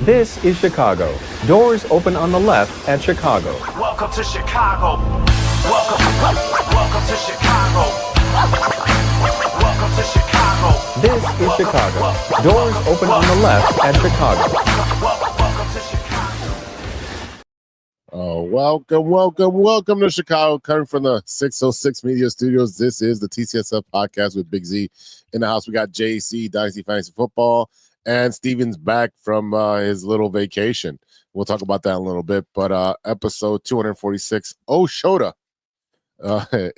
This is Chicago. Doors open on the left at Chicago. Welcome to Chicago. Welcome to Chicago. Welcome to Chicago. This is Chicago. Doors open on the left at Chicago. Welcome to Chicago. Oh, welcome to Chicago. Coming from the 606 Media Studios, this is the TCSF podcast with Big Z. In the house, we got JC, Dynasty Fantasy Football, and Steven's back from his little vacation. We'll talk about that in a little bit. But episode 246, SHOTA,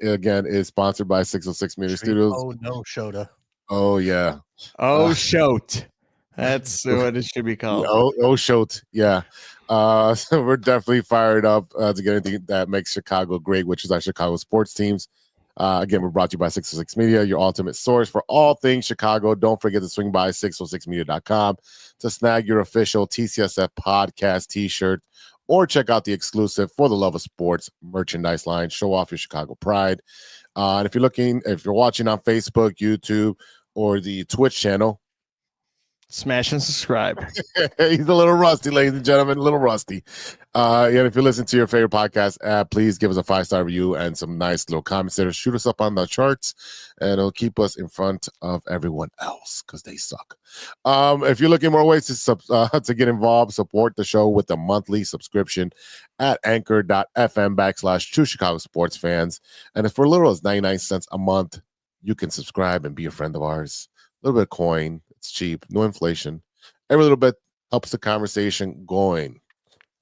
again, is sponsored by 606 Media Studios. Oh, no, SHOTA. Oh, yeah. SHOTA. That's what it should be called. SHOTA, yeah. So we're definitely fired up to get anything that makes Chicago great, which is our Chicago sports teams. Again, we're brought to you by 606 Media, your ultimate source for all things Chicago. Don't forget to swing by 606media.com to snag your official TCSF podcast t-shirt or check out the exclusive For the Love of Sports merchandise line. Show off your Chicago pride. And if you're watching on Facebook, YouTube, or the Twitch channel, smash and subscribe. He's a little rusty, ladies and gentlemen, a little rusty. And if you listen to your favorite podcast app, please give us a 5-star review and some nice little comments there. Shoot us up on the charts, and it'll keep us in front of everyone else because they suck. If you're looking more ways to get involved, support the show with a monthly subscription at anchor.fm/True Chicago Sports Fans. And if for as little as 99 cents a month, you can subscribe and be a friend of ours. A little bit of coin. It's cheap, no inflation. Every little bit helps the conversation going.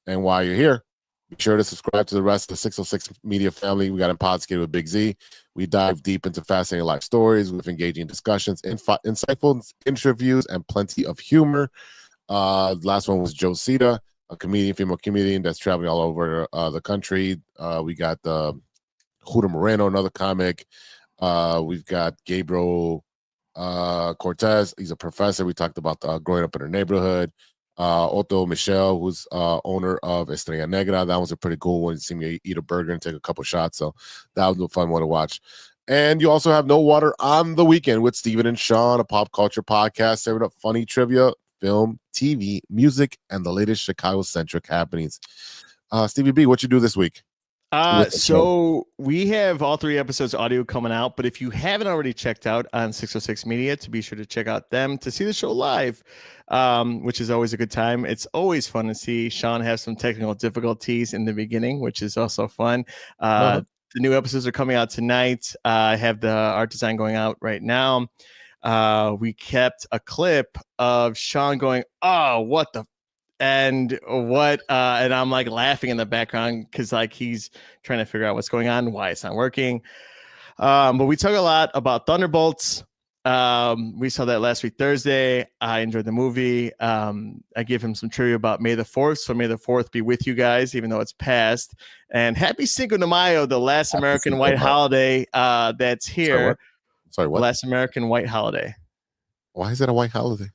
And while you're here, be sure to subscribe to the rest of the 606 Media family. We got Impossible with Big Z. We dive deep into fascinating life stories with engaging discussions, insightful interviews, and plenty of humor. The last one was Joe Cita, a female comedian that's traveling all over the country. We got Judah Moreno, another comic. We've got Gabriel Cortez. He's a professor. We talked about growing up in her neighborhood. Otto Michelle, who's owner of Estrella Negra. That was a pretty cool one. You see me eat a burger and take a couple shots, so that was a fun one to watch. And you also have No Water on the Weekend with Steven and Sean, a pop culture podcast serving up funny trivia, film, TV, music, and the latest Chicago-centric happenings. Stevie B, what you do this week? So we have all 3 episodes audio coming out, but if you haven't already checked out on 606 Media, to be sure to check out them to see the show live, which is always a good time. It's always fun to see Sean have some technical difficulties in the beginning, which is also fun. The new episodes are coming out tonight. I have the art design going out right now. We kept a clip of Sean going, "Oh, what the." And I'm like laughing in the background because like he's trying to figure out what's going on, why it's not working. But we talk a lot about Thunderbolts. We saw that last week, Thursday. I enjoyed the movie. I gave him some trivia about May the 4th. So May the 4th be with you guys, even though it's past. And happy Cinco de Mayo, the last American white holiday that's here. Sorry, what? The last American white holiday. Why is that a white holiday?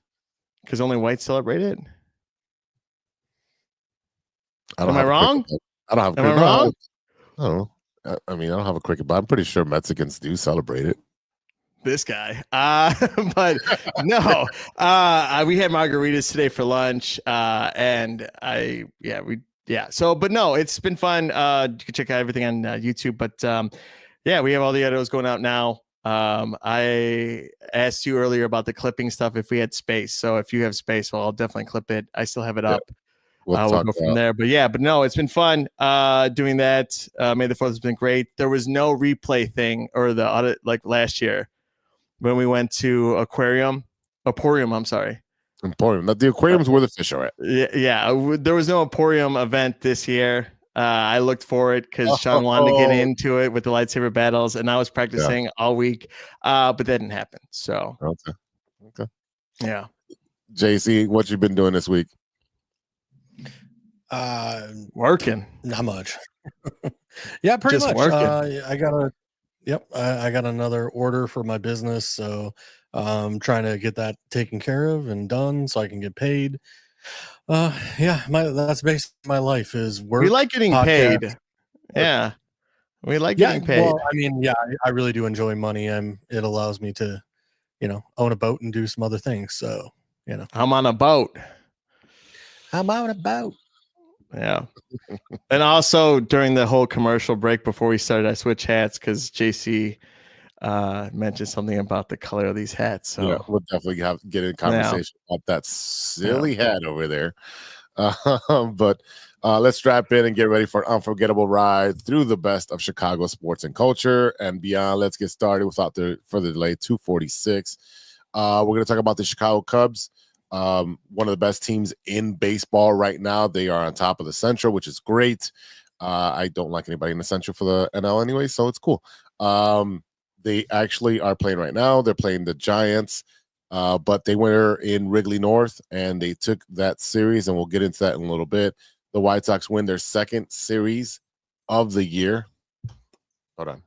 Because only whites celebrate it. Am I wrong? I don't have. Am I wrong? I don't know. I mean, I don't have a cricket, but I'm pretty sure Mexicans do celebrate it. This guy. But no, we had margaritas today for lunch. And but no, it's been fun. You can check out everything on YouTube, but we have all the audios going out now. I asked you earlier about the clipping stuff, if we had space. So if you have space, well, I'll definitely clip it. I still have it up. We'll go from there. But no, it's been fun doing that. May the 4th has been great. There was no replay thing or the audit like last year when we went to Emporium. I'm sorry. Emporium. The aquariums where the fish are at. Yeah. There was no Emporium event this year. I looked for it because Sean wanted to get into it with the lightsaber battles, and I was practicing all week, but that didn't happen. So okay. Yeah. JC, what you been doing this week? Working. Not much. Yeah, pretty Just much. working. I got another order for my business, so trying to get that taken care of and done so I can get paid. That's basically my life is work. We like getting podcast. paid. Yeah. We like getting paid. Well, I mean, I really do enjoy money. It allows me to, own a boat and do some other things. So, I'm on a boat. I'm out about. Yeah. And also during the whole commercial break before we started, I switched hats because JC mentioned something about the color of these hats. So Yeah, we'll definitely get in conversation about that silly hat over there. But let's strap in and get ready for an unforgettable ride through the best of Chicago sports and culture and beyond. Let's get started without the further delay. 246. We're going to talk about the Chicago Cubs. One of the best teams in baseball right now. They are on top of the Central, which is great. I don't like anybody in the Central for the NL anyway, so it's cool. They actually are playing right now. They're playing the Giants, but they were in Wrigley North, and they took that series, and we'll get into that in a little bit. The White Sox win their second series of the year. Hold on.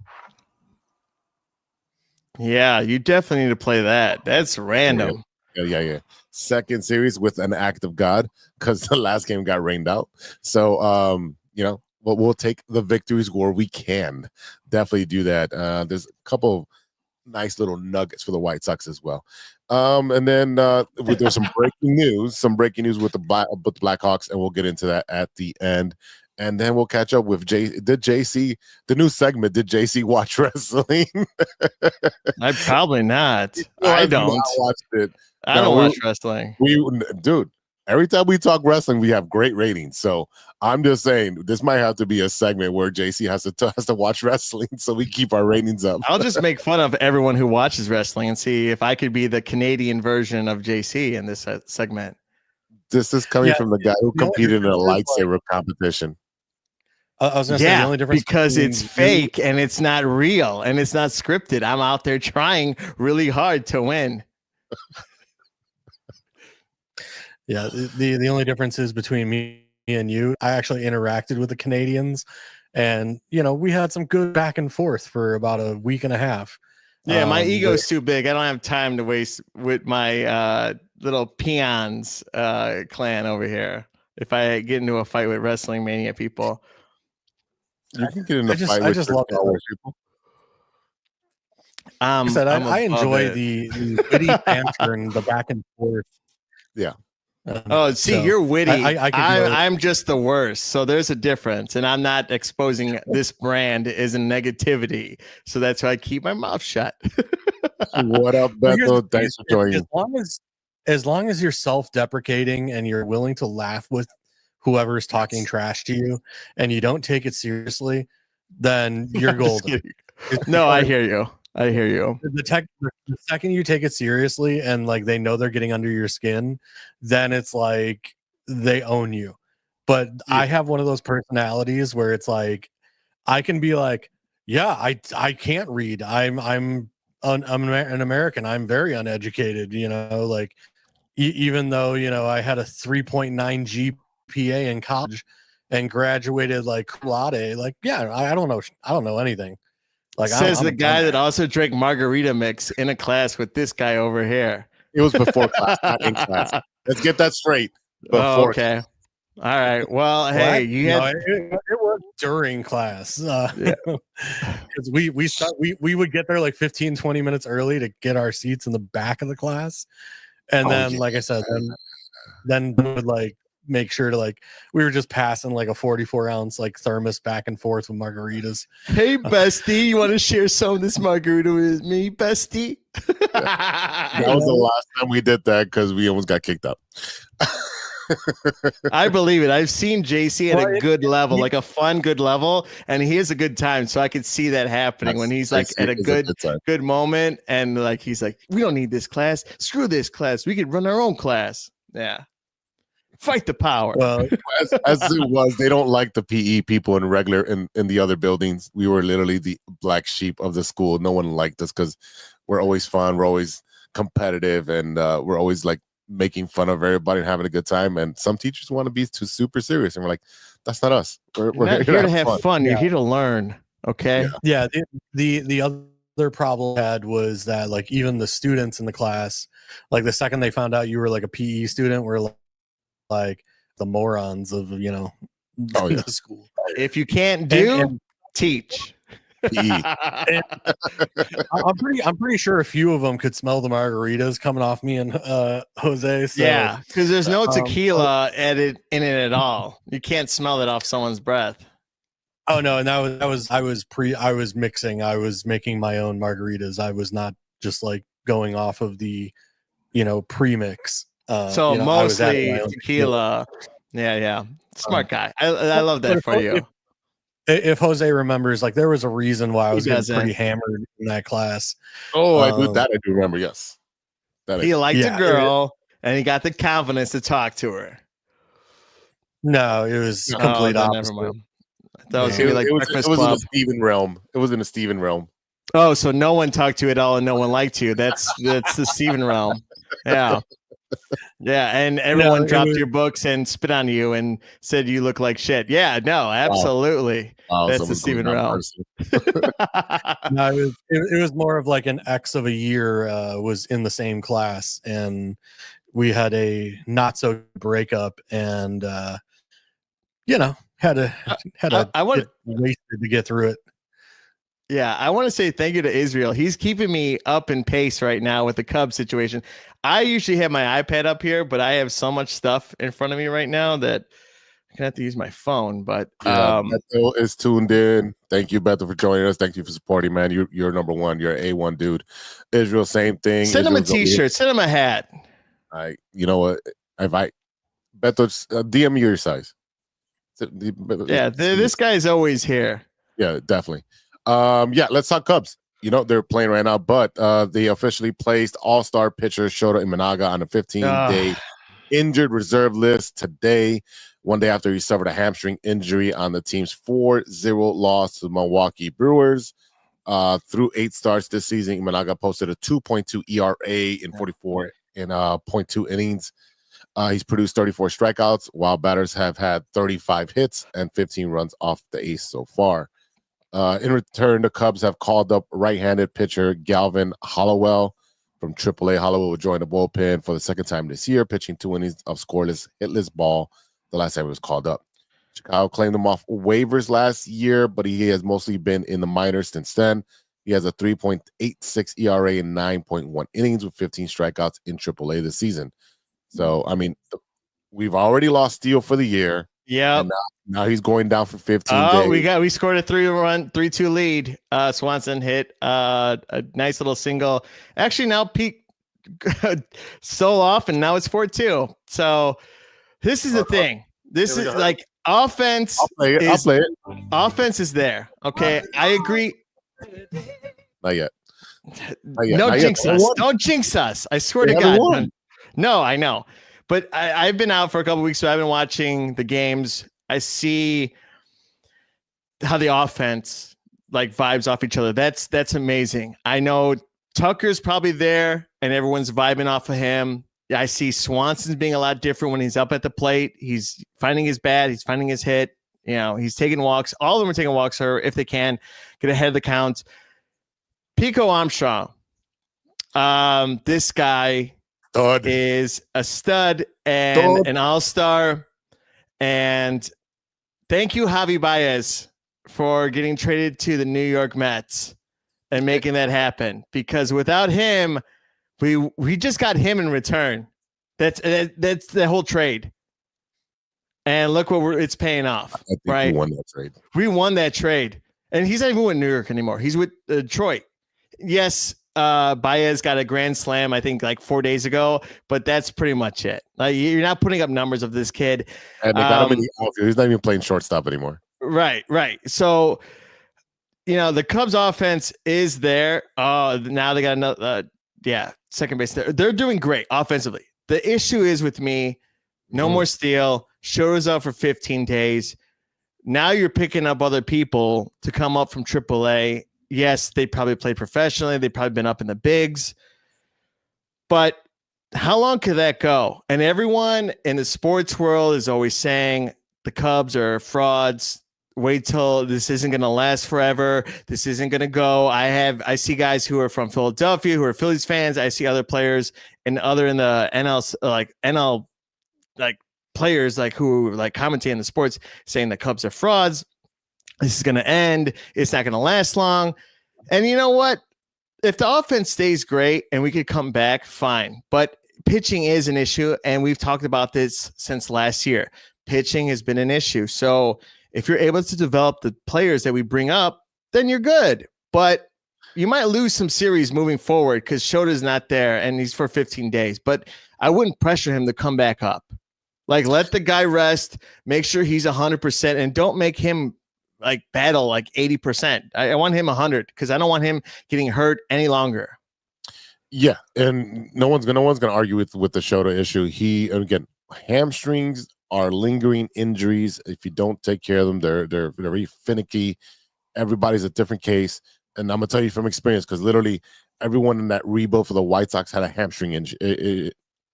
yeah, you definitely need to play that. That's random. Yeah. Second series with an act of God because the last game got rained out. So, but we'll take the victories where we can. Definitely do that. There's a couple of nice little nuggets for the White Sox as well. And then there's some breaking news with the Blackhawks, and we'll get into that at the end. And then we'll catch up with JC, the new segment. Did JC watch wrestling? I probably not. I don't. Watched it. I don't watch wrestling. Dude, every time we talk wrestling, we have great ratings. So I'm just saying this might have to be a segment where JC has to watch wrestling so we keep our ratings up. I'll just make fun of everyone who watches wrestling and see if I could be the Canadian version of JC in this segment. This is coming from the guy who competed in a lightsaber competition. I was going to say the only difference because it's fake and it's not real and it's not scripted. I'm out there trying really hard to win. Yeah, the only difference is between me and you. I actually interacted with the Canadians, and we had some good back and forth for about a week and a half. Yeah, my ego's too big. I don't have time to waste with my little peons clan over here. If I get into a fight with Wrestling Mania people, you can get in a fight with just love it. People. Like I said, I enjoy the witty banter and the back and forth. Yeah. You're witty. I'm just the worst. So there's a difference, and I'm not exposing this brand as a negativity. So that's why I keep my mouth shut. What up, Beto? Thanks for joining. As long as you're self-deprecating and you're willing to laugh with whoever's talking trash to you, and you don't take it seriously, then you're golden. No, I hear you. The second you take it seriously and like they know they're getting under your skin, then it's like they own you. But I have one of those personalities where it's like I can be like, yeah, I can't read. I'm an American. I'm very uneducated. Like even though I had a 3.9 GPA in college and graduated like cum laude. Like I don't know anything. Like says the guy that also drank margarita mix in a class with this guy over here. It was before class, not in class. Let's get that straight. Before okay. All right. Well, hey, it was during class. Because we would get there like 15, 20 minutes early to get our seats in the back of the class. And like I said, then we would like make sure to like we were just passing like a 44-ounce like thermos back and forth with margaritas. Hey bestie, you want to share some of this margarita with me, bestie? That was the last time we did that because we almost got kicked out. I believe it. I've seen JC at a good level, like a fun good level, and he has a good time. So I could see that happening when he's like at a good moment, and like he's like, we don't need this class. Screw this class. We could run our own class. Yeah. Fight the power. Well, as it was, they don't like the PE people in the other buildings. We were literally the black sheep of the school. No one liked us because we're always fun. We're always competitive, and we're always like making fun of everybody and having a good time. And some teachers want to be too super serious, and we're like, that's not us. We're not here to have fun. You're here to learn. Okay. Yeah. The other problem I had was that like even the students in the class, like the second they found out you were like a PE student, were like the morons of the school. If you can't teach. PE. I'm pretty sure a few of them could smell the margaritas coming off me and Jose. So, Yeah, because there's no um, tequila in it at all. You can't smell it off someone's breath. Oh no, and I was mixing. I was making my own margaritas. I was not just like going off of the, pre-mix. So I was adding mostly my own tequila. Yeah. Smart guy. I love that for you. If Jose remembers, like there was a reason why I was getting doesn't. pretty hammered in that class. Oh, I do remember. Yes, He liked Yeah, a girl, and he got the confidence to talk to her. No, it was complete then opposite. Never mind. That was it gonna be like was Breakfast in Club. the Steven realm. It was in the Steven realm. Oh, so no one talked to you at all, and no one liked you. That's the Steven realm. Yeah. Yeah, and everyone dropped your books and spit on you and said you look like shit. Yeah, no, absolutely. Wow, that's the Steven realm. No, it was more of like an ex of a year was in the same class, and we had a not so good breakup, and had to get wasted to get through it. Yeah, I want to say thank you to Israel. He's keeping me up in pace right now with the Cubs situation. I usually have my iPad up here, but I have so much stuff in front of me right now that I'm gonna have to use my phone. But Beto is tuned in. Thank you, Beto, for joining us. Thank you for supporting, man. You're number one. You're A1 dude. Israel, same thing. Send him a T-shirt. Send him a hat. You know what? Beto, DM me your size. Yeah, this guy's always here. Yeah, definitely. Let's talk Cubs. They're playing right now, but they officially placed all-star pitcher Shota Imanaga on a 15-day injured reserve list today, one day after he suffered a hamstring injury on the team's 4-0 loss to the Milwaukee Brewers. Through 8 starts this season, Imanaga posted a 2.2 ERA in 44 and 0.2 innings. He's produced 34 strikeouts, while batters have had 35 hits and 15 runs off the ace so far. In return, the Cubs have called up right-handed pitcher Galvin Hollowell from AAA. Hollowell will join the bullpen for the second time this year, pitching 2 innings of scoreless, hitless ball the last time he was called up. Chicago claimed him off waivers last year, but he has mostly been in the minors since then. He has a 3.86 ERA in 9.1 innings with 15 strikeouts in AAA this season. So, we've already lost Steele for the year. Yeah. Now he's going down for 15 days. We scored a 3-2 lead. Swanson hit a nice little single. Actually, now Pete stole off, and now it's 4-2. So this is the thing. This is like offense. I'll play it. Offense is there. Okay, I agree. Not yet. Don't jinx us. Don't jinx us. I swear to God. No, I know. But I've been out for a couple of weeks, so I've been watching the games. I see how the offense like vibes off each other. That's amazing. I know Tucker's probably there, and everyone's vibing off of him. I see Swanson's being a lot different when he's up at the plate. He's finding his bat. He's finding his hit. He's taking walks. All of them are taking walks, or if they can, get ahead of the count. Pico Armstrong. This guy is a stud and an all-star. And thank you, Javi Baez, for getting traded to the New York Mets and making that happen. Because without him, we just got him in return. That's the whole trade. And look what it's paying off. I think right? We won that trade. We won that trade. And he's not even with New York anymore. He's with Detroit. Yes, Baez got a grand slam, I think, like 4 days ago, but that's pretty much it. Like, you're not putting up numbers of this kid. And they got him in the outfield. He's not even playing shortstop anymore. Right. So, the Cubs offense is there. Now they got another, second base there. They're doing great offensively. The issue is with me, no more Steele. Shows up for 15 days. Now you're picking up other people to come up from AAA. Yes, they probably played professionally. They've probably been up in the bigs. But how long could that go? And everyone in the sports world is always saying the Cubs are frauds. Wait till this isn't going to last forever. This isn't going to go. I see guys who are from Philadelphia who are Phillies fans. I see other players in the NL players like who like commentating the sports saying the Cubs are frauds. This is going to end. It's not going to last long. And you know what? If the offense stays great and we could come back, fine. But pitching is an issue, and we've talked about this since last year. Pitching has been an issue. So if you're able to develop the players that we bring up, then you're good. But you might lose some series moving forward because SHOTA's not there and he's for 15 days. But I wouldn't pressure him to come back up. Like, let the guy rest, make sure he's 100%, and don't make him like battle like 80%. I want him 100 because I don't want him getting hurt any longer. Yeah, and no one's gonna argue with the SHOTA issue. Again, hamstrings are lingering injuries. If you don't take care of them, they're very finicky. Everybody's a different case, and I'm gonna tell you from experience because literally everyone in that rebuild for the White Sox had a hamstring injury.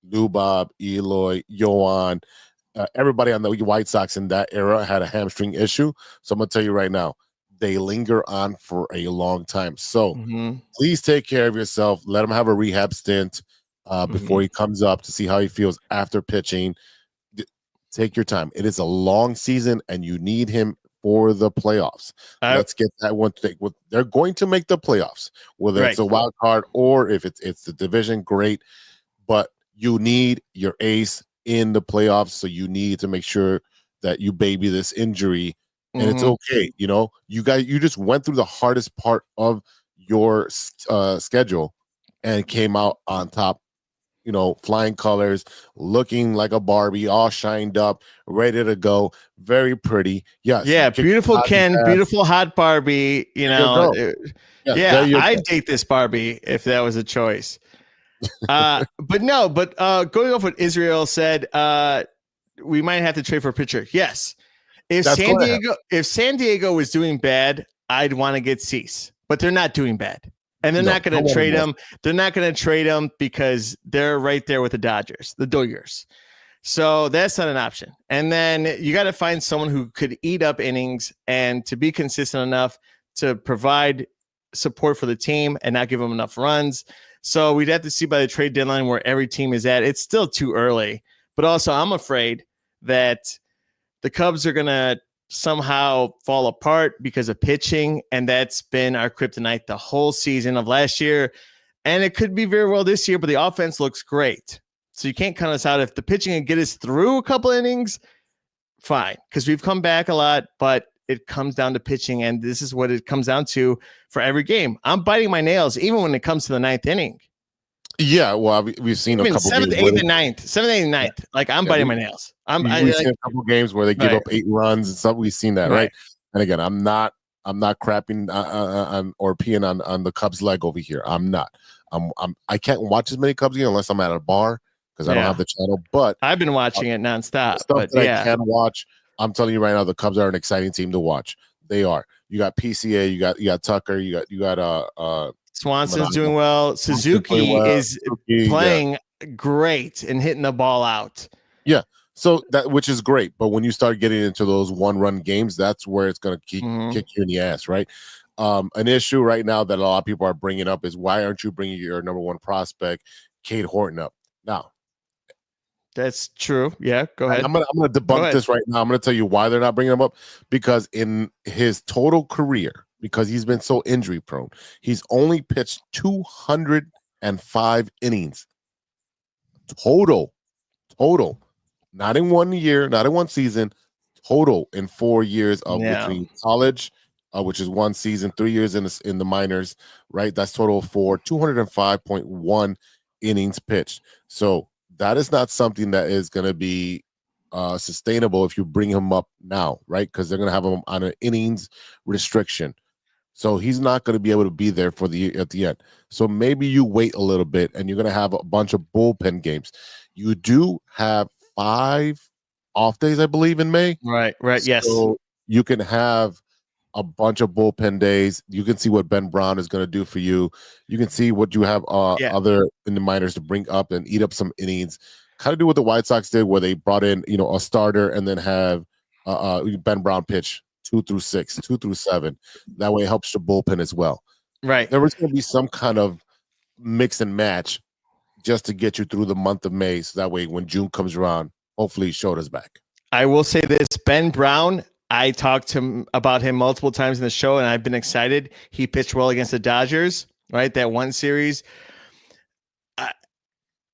Lubob, Eloy, Yohan, everybody on the White Sox in that era had a hamstring issue. So I'm gonna tell you right now, they linger on for a long time. So please take care of yourself. Let him have a rehab stint before he comes up to see how he feels after pitching. Take your time. It is a long season, and you need him for the playoffs. Let's get that one. They're going to make the playoffs, whether it's a wild card or if it's the division. Great, but you need your ace in the playoffs, so you need to make sure that you baby this injury. And it's okay, you know. You just went through the hardest part of your schedule and came out on top. You know, flying colors, looking like a Barbie, all shined up, ready to go, very pretty. Yes, yeah, beautiful Ken, beautiful hot Barbie. You know, I'd date this Barbie if that was a choice. But going off what Israel said, we might have to trade for a pitcher. Yes. If San Diego was doing bad, I'd want to get Cease, but they're not doing bad, and they're not going to trade him. They're not going to trade him because they're right there with the Dodgers. So that's not an option. And then you got to find someone who could eat up innings and to be consistent enough to provide support for the team and not give them enough runs. So we'd have to see by the trade deadline where every team is at. It's still too early, but also I'm afraid that the Cubs are going to somehow fall apart because of pitching, and that's been our kryptonite the whole season of last year, and it could be very well this year, but the offense looks great. So you can't count us out. If the pitching can get us through a couple innings, fine, because we've come back a lot, but it comes down to pitching, and this is what it comes down to for every game. I'm biting my nails even when it comes to the ninth inning. Yeah, well, we've seen a couple seventh, games. Eighth, and ninth. Like, I'm biting my nails. We've seen a couple games where they give up 8 runs and stuff. We've seen that, right? And again, I'm not crapping on or peeing on the Cubs leg over here. I'm not. I can't watch as many Cubs games unless I'm at a bar because I don't have the channel. But I've been watching it nonstop. Stuff that I can watch. I'm telling you right now, the Cubs are an exciting team to watch. They are. You got PCA, you got Tucker, you got Swanson's doing well. Suzuki is playing great and hitting the ball out. Yeah. So which is great. But when you start getting into those 1-run games, that's where it's going to kick you in the ass, right? An issue right now that a lot of people are bringing up is why aren't you bringing your number 1 prospect, Cade Horton, up? Now, that's true. Yeah, go ahead. I'm gonna debunk this right now. I'm going to tell you why they're not bringing him up. Because in his total career, because he's been so injury prone, he's only pitched 205 innings total, not in 1 year, not in 1 season, total in 4 years of between college, which is 1 season, 3 years in the minors, right? That's total for 205.1 innings pitched. So that is not something that is going to be sustainable if you bring him up now, right? Because they're going to have him on an innings restriction. So he's not going to be able to be there at the end. So maybe you wait a little bit and you're going to have a bunch of bullpen games. You do have 5 off days, I believe, in May. Right, yes. So you can have a bunch of bullpen days. You can see what Ben Brown is going to do for you. You can see what you have other in the minors to bring up and eat up some innings. Kind of do what the White Sox did where they brought in, a starter and then have Ben Brown pitch 2 through 6, 2 through 7. That way it helps your bullpen as well. Right. There was going to be some kind of mix and match just to get you through the month of May. So that way when June comes around, hopefully SHOTA's back. I will say this, Ben Brown, I talked to him about him multiple times in the show, and I've been excited. He pitched well against the Dodgers, right? That one series.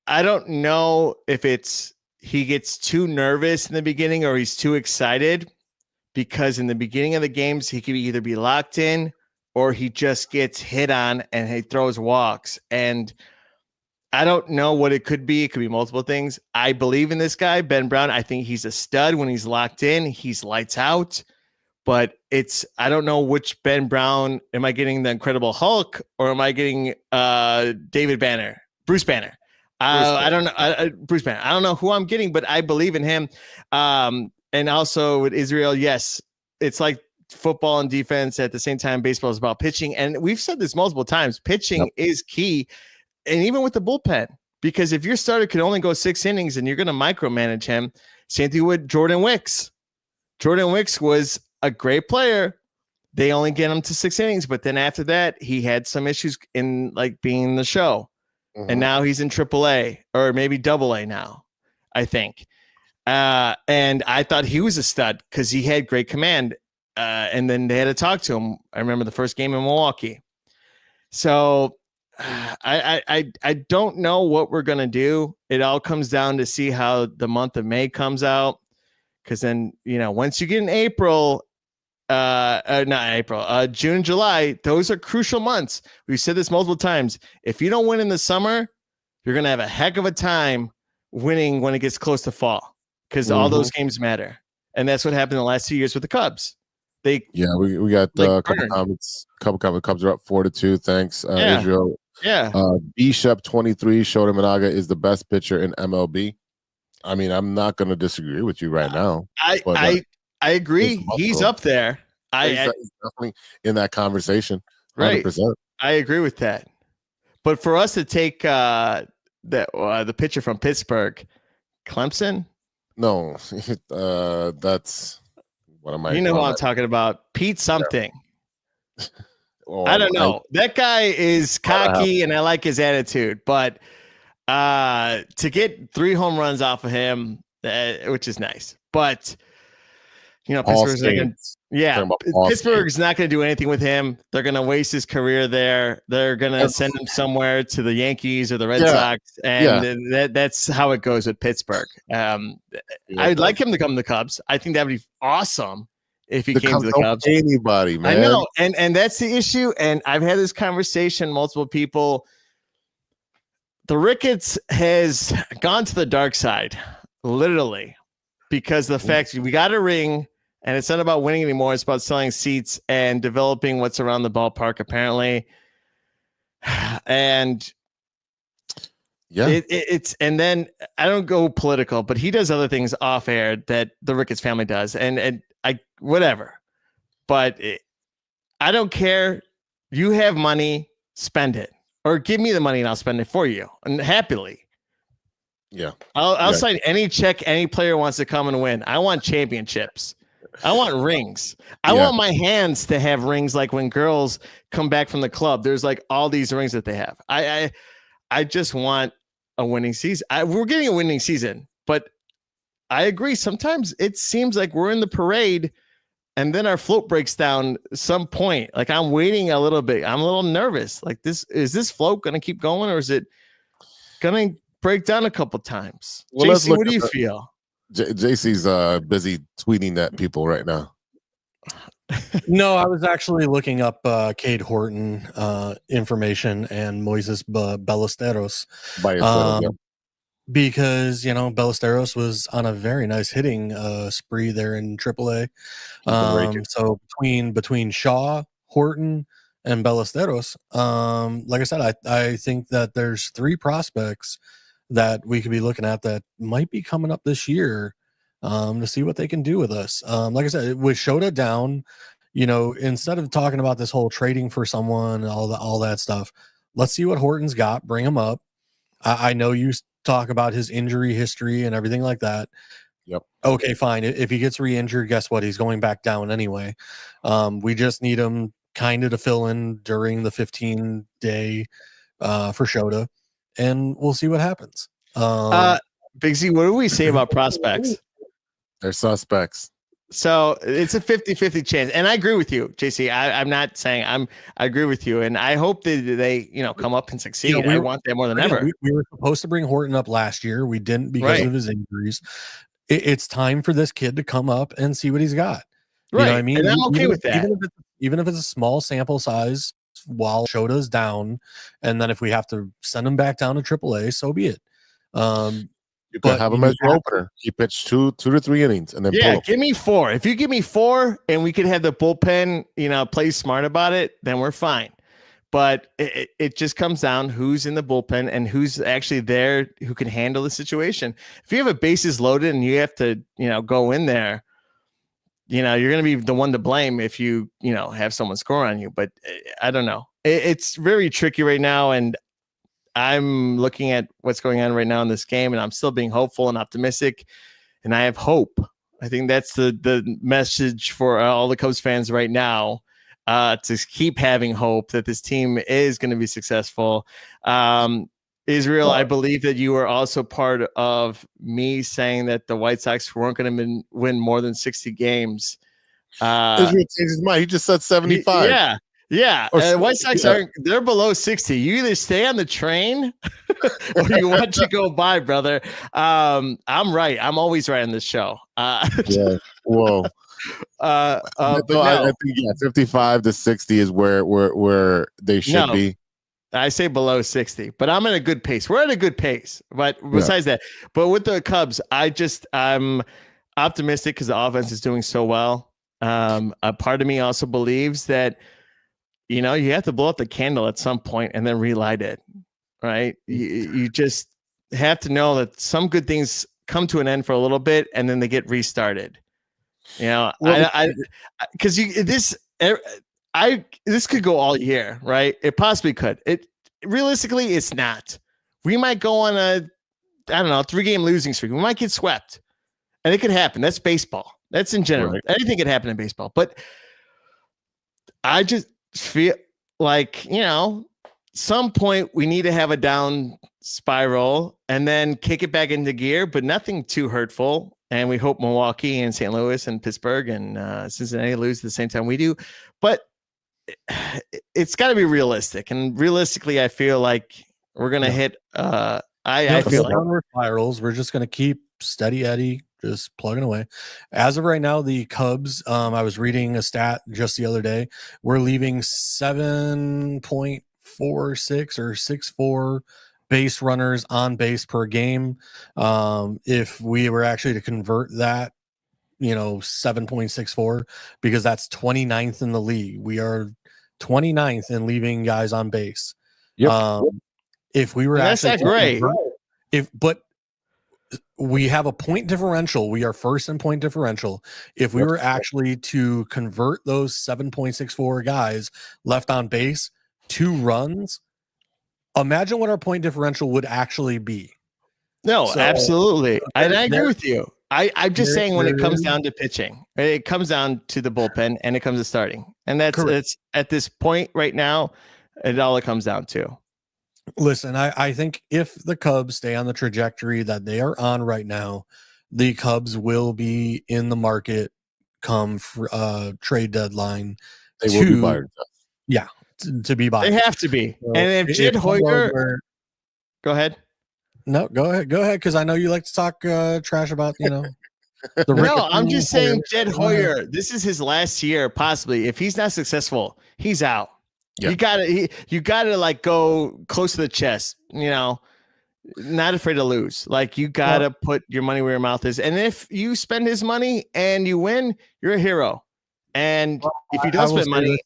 I don't know if it's he gets too nervous in the beginning or he's too excited, because in the beginning of the games, he could either be locked in or he just gets hit on and he throws walks. And I don't know what it could be. It could be multiple things. I believe in this guy, Ben Brown. I think he's a stud when he's locked in. He's lights out. But I don't know which Ben Brown. Am I getting the Incredible Hulk or am I getting Bruce Banner? I don't know. Bruce Banner. I don't know who I'm getting, but I believe in him. And also with Israel, yes, it's like football and defense at the same time. Baseball is about pitching. And we've said this multiple times. Pitching is key. And even with the bullpen, because if your starter can only go 6 innings and you're going to micromanage him, same thing with Jordan Wicks. Jordan Wicks was a great player. They only get him to 6 innings, but then after that, he had some issues in like being in the show. And now he's in AAA or maybe AA now, I think. And I thought he was a stud because he had great command. And then they had to talk to him. I remember the first game in Milwaukee. So I don't know what we're going to do. It all comes down to see how the month of May comes out. Because then, once you get in April, June, July, those are crucial months. We've said this multiple times. If you don't win in the summer, you're going to have a heck of a time winning when it gets close to fall, because all those games matter. And that's what happened the last 2 years with the Cubs. We got a couple comments. Cubs are up 4-2. Thanks, Israel. Yeah. Bishop 23. Shota Managa is the best pitcher in MLB. I mean, I'm not going to disagree with you right now. I agree. He's up there. He's definitely in that conversation. 100%. Right. I agree with that. But for us to take the pitcher from Pittsburgh, Clemson. No, that's what am I? You know who I'm talking about? Pete something. Oh, I don't know. That guy is cocky, and I like his attitude. But to get 3 home runs off of him, which is nice. But Pittsburgh's Pittsburgh's not going to do anything with him. They're going to waste his career there. They're going to send him somewhere to the Yankees or the Red Sox, and that's how it goes with Pittsburgh. I'd like him to come to the Cubs. I think that would be awesome if he came to the Cubs. Anybody, man. I know, and that's the issue. And I've had this conversation, multiple people. The Ricketts has gone to the dark side, literally, because the fact we got a ring. And it's not about winning anymore. It's about selling seats and developing what's around the ballpark, apparently. And it's and then I don't go political, but he does other things off air that the Ricketts family does, and I whatever. But I don't care. You have money, spend it, or give me the money and I'll spend it for you, and happily. Yeah, I'll sign any check any player wants to come and win. I want championships. I want rings. I want my hands to have rings, like when girls come back from the club. There's like all these rings that they have. I just want a winning season. We're getting a winning season, but I agree. Sometimes it seems like we're in the parade and then our float breaks down some point. Like I'm waiting a little bit. I'm a little nervous. Like is this float going to keep going, or is it going to break down a couple times? Well, JC, what do you feel? JC's busy tweeting at people right now. No, I was actually looking up Cade Horton information and Moises Ballesteros. Because Ballesteros was on a very nice hitting spree there in AAA. So between Shaw, Horton, and Ballesteros, like I said, I think that there's 3 prospects that we could be looking at that might be coming up this year to see what they can do with us. Like I said, with SHOTA down, instead of talking about this whole trading for someone, all that stuff, let's see what Horton's got. Bring him up. I know you talk about his injury history and everything like that. Yep. Okay, fine. If he gets re-injured, guess what? He's going back down anyway. We just need him kind of to fill in during the 15-day for SHOTA. And we'll see what happens. Big Z, what do we say about prospects? They're suspects. So it's a 50-50 chance. And I agree with you, JC. I'm not saying I agree with you. And I hope that they, come up and succeed. I want that more than ever. We were supposed to bring Horton up last year. We didn't because of his injuries. It's time for this kid to come up and see what he's got. You know what I mean? And I'm okay with that. Even if it's a small sample size while SHOTA's down, and then if we have to send him back down to AAA, so be it. You could have him as your opener. He pitched two to 3 innings, and then give me 4. If you give me 4, and we could have the bullpen, play smart about it, then we're fine. But it just comes down who's in the bullpen and who's actually there who can handle the situation. If you have a bases loaded and you have to, go in there, you're going to be the one to blame if you, have someone score on you. But I don't know. It's very tricky right now, and I'm looking at what's going on right now in this game, and I'm still being hopeful and optimistic, and I have hope. I think that's the message for all the Cubs fans right now, to keep having hope that this team is going to be successful. Israel, I believe that you were also part of me saying that the White Sox weren't going to win more than 60 games. Israel changed his mind. He just said 75. Yeah, White Sox they're below 60. You either stay on the train or you want to go by, brother. I'm right. I'm always right on this show. Yeah. Whoa. I think 55 to 60 is where they should be. I say below 60, but I'm at a good pace. We're at a good pace. But besides that, but with the Cubs, I'm optimistic because the offense is doing so well. A part of me also believes that you have to blow up the candle at some point and then relight it, right? You just have to know that some good things come to an end for a little bit and then they get restarted. Because this could go all year, right? It possibly could. Realistically, it's not. We might go on a 3-game losing streak. We might get swept, and it could happen. That's baseball. That's in general. Right. Anything could happen in baseball, but I just feel like, some point we need to have a down spiral and then kick it back into gear, but nothing too hurtful. And we hope Milwaukee and St. Louis and Pittsburgh and Cincinnati lose at the same time we do. But it's got to be realistic. And realistically, I feel like we're going to hit I feel like spirals. We're just going to keep steady Eddie, just plugging away. As of right now, the Cubs, I was reading a stat just the other day. We're leaving 7.46 or 6.4 base runners on base per game. If we were actually to convert that, 7.64, because that's 29th in the league. We are 29th in leaving guys on base. Yep. If we were that's actually great. But we have a point differential. We are first in point differential. If we were actually to convert those 7.64 guys left on base 2 runs, imagine what our point differential would actually be. No, absolutely. And I agree with you. I'm just saying when it comes down to pitching, it comes down to the bullpen and it comes to starting. And it's at this point right now, it comes down to. Listen, I think if the Cubs stay on the trajectory that they are on right now, the Cubs will be in the market come trade deadline. They will be buyers. Yeah, to be buyers. They have to be. So and if Jed Hoyer, go ahead. No, go ahead, because I know you like to talk trash about No, I'm just saying Jed Hoyer. This is his last year, possibly. If he's not successful, he's out. Yeah. You gotta go close to the chest, not afraid to lose. You gotta put your money where your mouth is. And if you spend his money and you win, you're a hero. And if you don't spend money,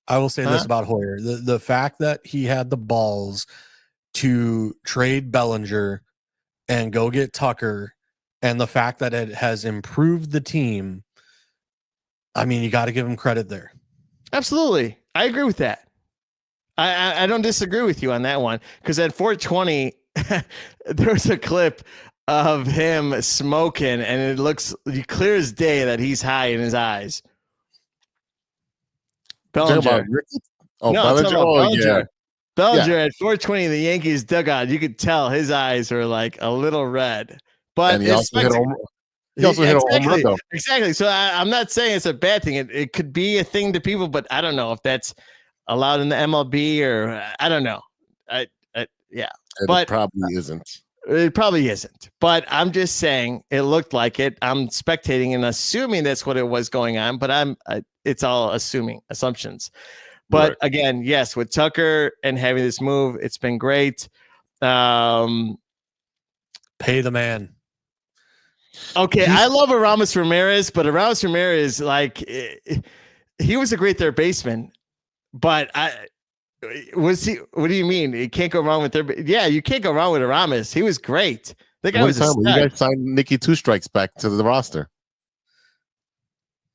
I will say this about Hoyer. The fact that he had the balls to trade Bellinger and go get Tucker, and the fact that it has improved the team, I mean, you got to give him credit there. Absolutely. I agree with that. I don't disagree with you on that one, because at 420, there's a clip of him smoking, and it looks clear as day that he's high in his eyes. Bellinger. Bellinger. Bellinger at 420 in the Yankees dugout, you could tell his eyes are a little red. But and he also hit home. He also hit a home run, though. Exactly. So I'm not saying it's a bad thing. It could be a thing to people, but I don't know if that's allowed in the MLB or I don't know. Yeah, but it probably isn't. It probably isn't. But I'm just saying it looked like it. I'm spectating and assuming that's what it was going on, but it's all assumptions. But Right. again, yes, with Tucker and having this move, it's been great. Pay the man. Okay, I love Aramis Ramirez, but Aramis Ramirez, like, he was a great third baseman, but was he? What do you mean? You can't go wrong with third. Yeah, you can't go wrong with Aramis. He was great. That guy was a stud. You guys signed Nicky Two Strikes back to the roster.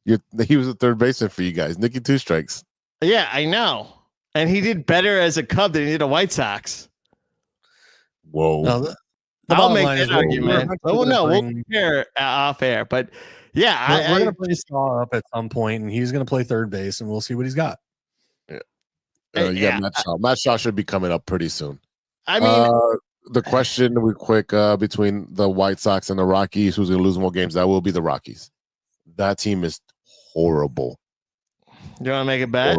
He was a third baseman for you guys. Nicky Two Strikes. Yeah, I know, and he did better as a Cub than he did a White Sox. Whoa. No, I'll make that argument. Oh no, we'll compare off air, but yeah, we're gonna play Shaw up at some point, and he's gonna play third base, and we'll see what he's got. You got Matt Shaw. Matt Shaw should be coming up pretty soon. I mean, the question real quick between the White Sox and the Rockies, who's gonna lose more games? That will be the Rockies. That team is horrible. You want to make a bet?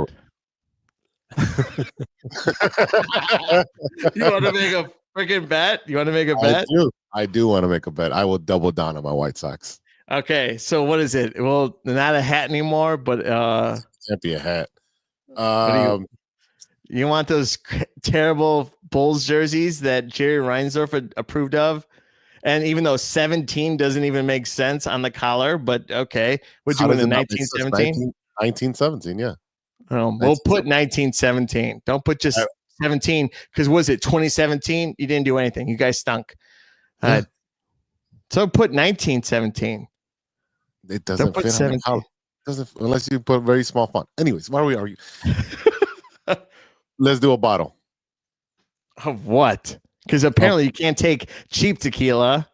You want to make a freaking bet? You want to make a bet? I do want to make a bet. I will double down on my White Sox. Okay, so what is it? Well, not a hat anymore, but can't be a hat. You want those terrible Bulls jerseys that Jerry Reinsdorf approved of? And even though 17 doesn't even make sense on the collar, but okay. Would you win in 1917? 1917, yeah. We'll put 1917. Don't put just 17, because was it 2017? You didn't do anything. You guys stunk. Yeah. So put 1917. It doesn't fit 17. on the doesn't, unless you put very small font. Anyways, why are we arguing? Let's do a bottle. Of what? Because apparently you can't take cheap tequila.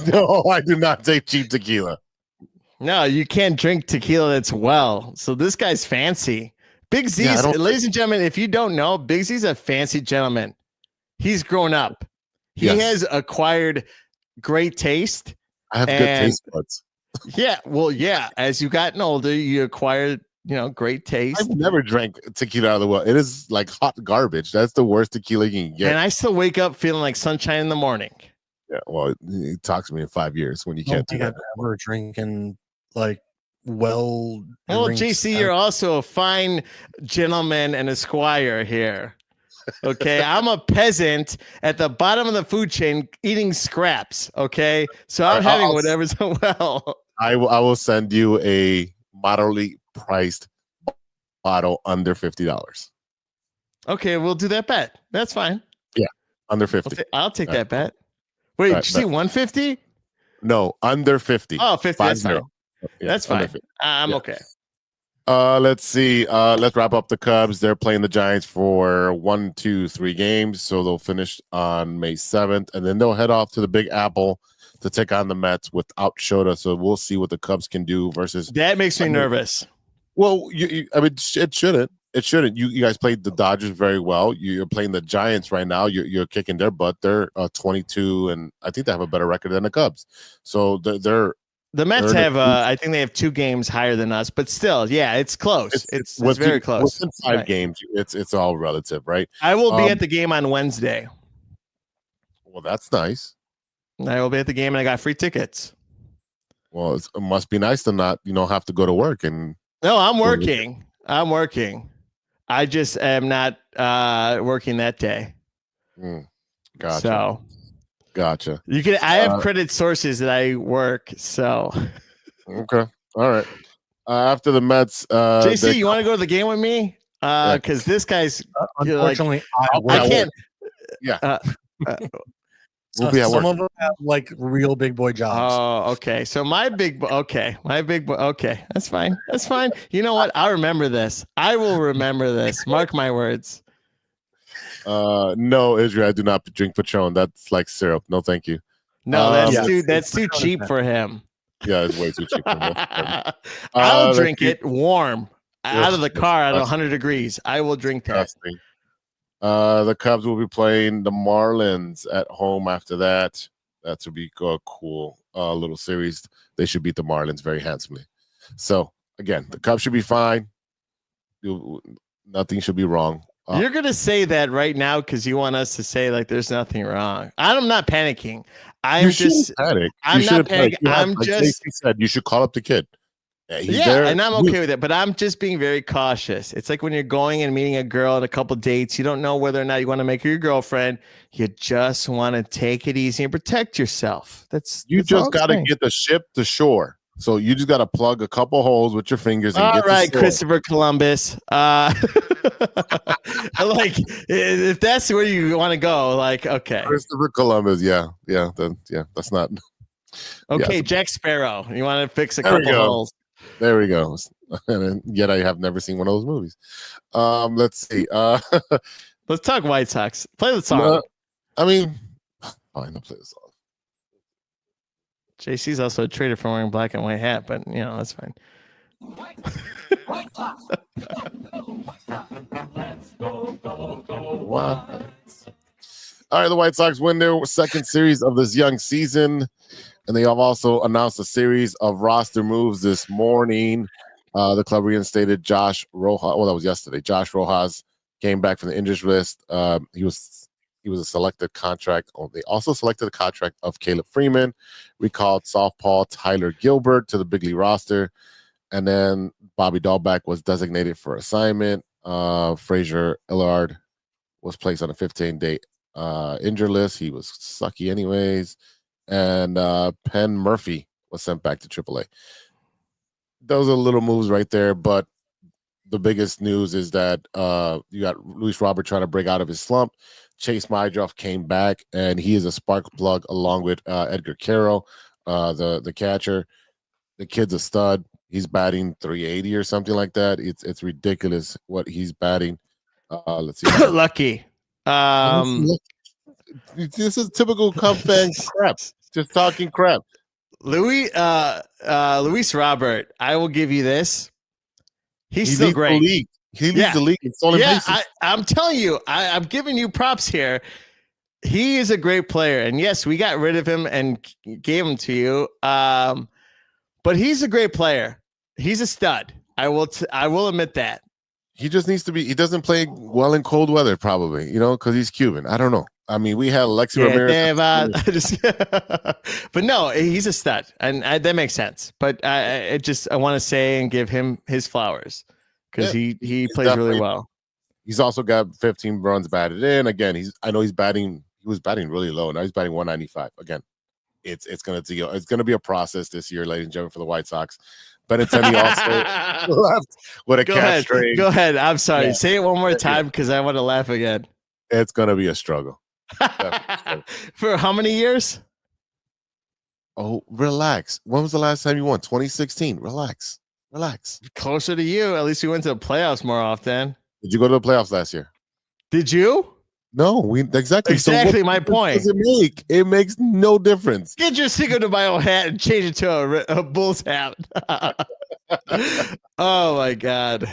No, I do not take cheap tequila. No, you can't drink tequila that's well. So this guy's fancy. Big Z's, ladies and gentlemen, if you don't know, Big Z's a fancy gentleman. He's grown up. He has acquired great taste. I have good taste buds. Yeah, well, yeah. As you've gotten older, you acquired, great taste. I've never drank tequila out of the well. It is like hot garbage. That's the worst tequila you can get. And I still wake up feeling like sunshine in the morning. Yeah, well, it talks to me in 5 years when you can't do that. Ever drinking like well, JC, you're also a fine gentleman and a squire here. Okay, I'm a peasant at the bottom of the food chain eating scraps. Okay, so I'm having whatever's well. I will send you a moderately priced bottle under $50. Okay, we'll do that bet. That's fine. Yeah, under 50. I'll take that bet. Wait, did you see 150? No, under 50. Oh, 50. That's fine. Yeah, that's fine. I'm okay. Let's see. Let's wrap up the Cubs. They're playing the Giants for 1, 2, 3 games. So they'll finish on May 7th, and then they'll head off to the Big Apple to take on the Mets without SHOTA. So we'll see what the Cubs can do versus. That makes me nervous. Well, I mean, it shouldn't. It shouldn't. You guys played the Dodgers very well. You're playing the Giants right now. You're kicking their butt. They're 22, and I think they have a better record than the Cubs. So they're. The Mets have, I think they have 2 games higher than us, but still, yeah, it's close. It's very close. Within 5 games, it's all relative, right? I will be at the game on Wednesday. Well, that's nice. I will be at the game, and I got free tickets. Well, it must be nice to not, have to go to work. And no, I'm working. I just am not working that day. Gotcha. So. Gotcha. I have credit sources that I work. So okay, all right. After the Mets, JC, you want to go to the game with me? Because this guy's unfortunately, I can't. Yeah. We'll be at work. Some of them have like real big boy jobs. Oh, okay. So my big boy. Okay, that's fine. That's fine. You know what? I'll remember this. I will remember this. Mark my words. No, Israel, I do not drink Patron. That's like syrup. No, thank you. No, that's too cheap for him. Yeah, it's way too cheap for him. I'll drink it warm out of the car at 100 degrees. I will drink that. The Cubs will be playing the Marlins at home after that. That should be cool. little series. They should beat the Marlins very handsomely. So again, the Cubs should be fine. Nothing should be wrong. You're gonna say that right now because you want us to say like there's nothing wrong. I'm not panicking. I'm just panic. I'm not panicking. I'm like just Stacey said, you should call up the kid. He's yeah, there. and I'm okay with it, but I'm just being very cautious. It's like when you're going and meeting a girl at a couple dates, you don't know whether or not you want to make her your girlfriend. You just want to take it easy and protect yourself. That's just got to get the ship to shore. So you just got to plug a couple holes with your fingers. And all right, Christopher Columbus. Like if that's where you want to go, like okay, Christopher Columbus. That's not okay. Yeah. Jack Sparrow. You want to fix a couple holes. There we go. And yet I have never seen one of those movies. Let's see. Let's talk White Sox. Play the song. I mean, fine, I'll play the song. JC's also a traitor for wearing black and white hat, but you know that's fine. White Sox. Wow. All right, the White Sox win their second series of this young season, and they have also announced a series of roster moves this morning. The club reinstated Josh Rojas. Well, that was yesterday. Josh Rojas came back from the injuries list. He was a selected contract. They also selected a contract of Caleb Freeman. Recalled softball Tyler Gilbert to the big league roster, and then Bobby Dahlbeck was designated for assignment. Frazier Illard was placed on a 15-day injured list. He was sucky anyways. And Penn Murphy was sent back to AAA. Those are little moves right there, but the biggest news is that you got Luis Robert trying to break out of his slump. Chase Mydroff came back, and he is a spark plug along with Edgar Carroll, the catcher. The kid's a stud. He's batting 380 or something like that. It's ridiculous what he's batting. Let's see. Lucky. This is typical Cub fan crap. Just talking crap. Luis Robert, I will give you this. He's still great. He leads the league. I'm telling you, I'm giving you props here. He is a great player, and yes, we got rid of him and gave him to you. But he's a great player. He's a stud. I will admit that. He just needs to be. He doesn't play well in cold weather, probably. Because he's Cuban. I don't know. I mean, we had Alexi Ramirez. But no, he's a stud, and that makes sense. But I want to say and give him his flowers because he plays really well. He's also got 15 runs batted in. Again, I know he's batting. He was batting really low. Now he's batting 195. Again, it's gonna be a process this year, ladies and gentlemen, for the White Sox. Benintendi also left with a catch trade. Go ahead. I'm sorry. Yeah. Say it one more time because I want to laugh again. It's gonna be a struggle. For how many years? Oh, relax. When was the last time you won? 2016. Relax. Closer to you. At least we went to the playoffs more often. Did you go to the playoffs last year? Did you? No, exactly my point. Does it make? It makes no difference. Get your Cinco de Mayo hat and change it to a Bulls hat. Oh my God.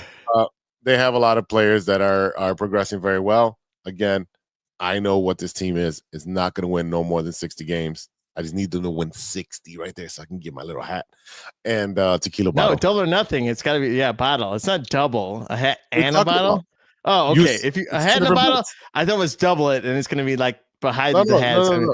They have a lot of players that are progressing very well. Again, I know what this team is. It's not going to win no more than 60 games. I just need them to win 60 right there so I can get my little hat and tequila bottle. No, double or nothing. It's got to be bottle. It's not double. A hat and a bottle. Oh, okay. If you a hat and a bottle, I thought it was double it, and it's going to be like behind the hat. No.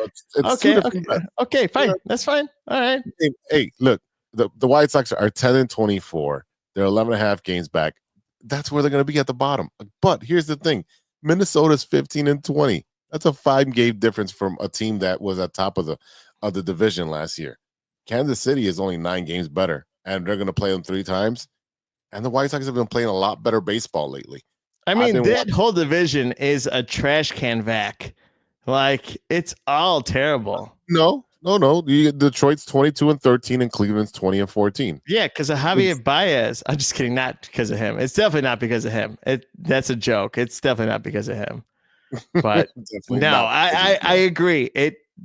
Okay, fine. That's fine. All right. Hey, look, the White Sox are 10-24. They're 11.5 games back. That's where they're going to be at the bottom. But here's the thing: Minnesota's 15-20. That's a 5-game difference from a team that was at top of the division last year. Kansas City is only 9 games better, and they're going to play them 3 times. And the White Sox have been playing a lot better baseball lately. I mean, that whole division is a trash can vac. Like, it's all terrible. No. Detroit's 22-13 and Cleveland's 20-14. Yeah, because of Javier Baez. I'm just kidding. Not because of him. It's definitely not because of him. That's a joke. It's definitely not because of him. But no, I agree.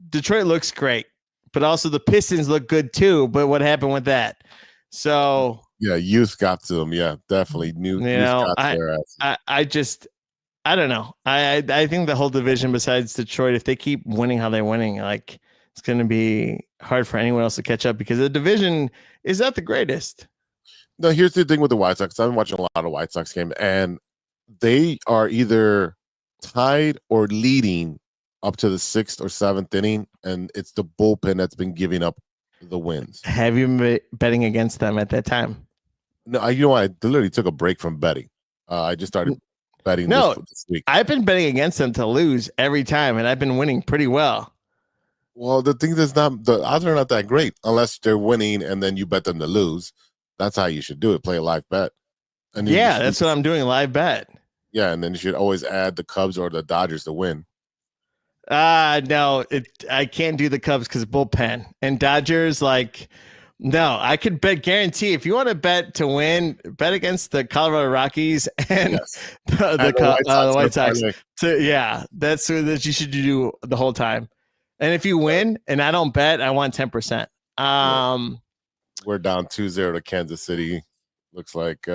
Detroit looks great, but also the Pistons look good too. But what happened with that? So yeah, youth got to them. Yeah, definitely. I don't know. I think the whole division, besides Detroit, if they keep winning how they're winning, like it's going to be hard for anyone else to catch up because the division is not the greatest. No, here's the thing with the White Sox. I've been watching a lot of White Sox games, and they are either tied or leading up to the 6th or 7th inning, and it's the bullpen that's been giving up the wins. Have you been betting against them at that time? No, you know, I literally took a break from betting. I just started betting this week. I've been betting against them to lose every time, and I've been winning pretty well. Well, the thing is, the odds are not that great unless they're winning, and then you bet them to lose. That's how you should do it. Play a live bet. And that's what I'm doing. Live bet. Yeah, and then you should always add the Cubs or the Dodgers to win. No, I can't do the Cubs because bullpen and Dodgers. No, I could guarantee if you want to bet to win, bet against the Colorado Rockies and the White Sox. That's what you should do the whole time. And if you win and I don't bet, I want 10%. We're down 2-0 to Kansas City. Looks like,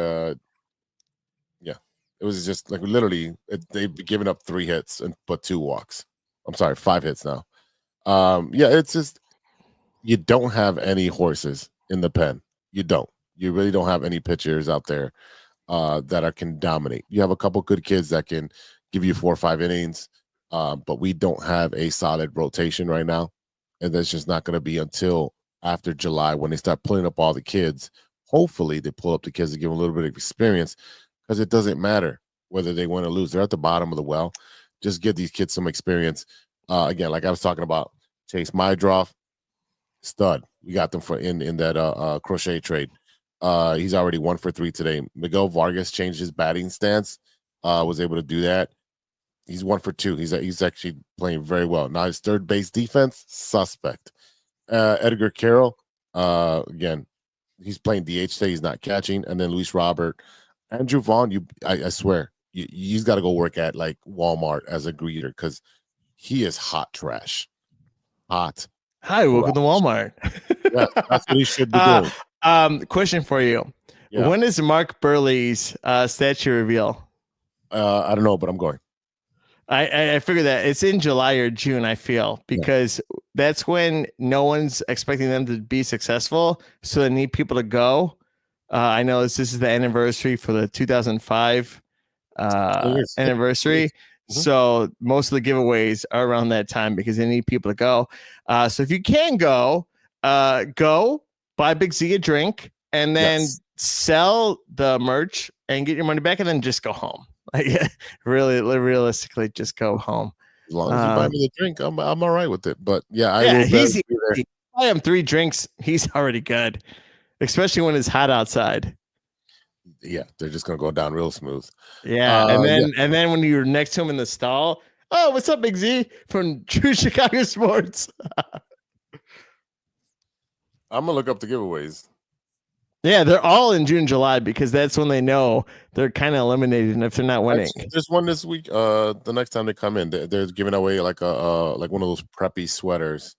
it was just like literally they've given up 3 hits and put 2 walks. I'm sorry, 5 hits now. It's just you don't have any horses in the pen. You don't. You really don't have any pitchers out there that can dominate. You have a couple good kids that can give you 4 or 5 innings, but we don't have a solid rotation right now, and that's just not going to be until after July when they start pulling up all the kids. Hopefully, they pull up the kids to give them a little bit of experience because it doesn't matter whether they win or lose. They're at the bottom of the well. Just give these kids some experience. Again, like I was talking about, Chase Mydroff, stud. We got them in that Crochet trade. He's already 1 for 3 today. Miguel Vargas changed his batting stance. Was able to do that. He's 1 for 2. He's actually playing very well. Now his third base defense, suspect. Edgar Carroll, again, he's playing DH today. He's not catching. And then Luis Robert. Andrew Vaughn, I swear, he's got to go work at like Walmart as a greeter because he is hot trash. Hot. Hi, welcome to Walmart. Yeah, that's what he should be doing. Question for you. Yeah. When is Mark Burley's statue reveal? I don't know, but I'm going. I figured that it's in July or June, I feel, because that's when no one's expecting them to be successful. So they need people to go. I know this is the anniversary for the 2005 anniversary. Mm-hmm. So most of the giveaways are around that time because they need people to go. So if you can go, buy Big Z a drink and then sell the merch and get your money back and then just go home. Like, really, realistically, just go home. As long as you buy me the drink, I'm all right with it. But he's buy him 3 drinks. He's already good, especially when it's hot outside. Yeah, they're just gonna go down real smooth. Yeah, and then when you're next to him in the stall, oh, what's up, Big Z from True Chicago Sports? I'm gonna look up the giveaways. Yeah, they're all in June, July because that's when they know they're kind of eliminated if they're not winning. Actually, there's one this week. The next time they come in, they're giving away like like one of those preppy sweaters.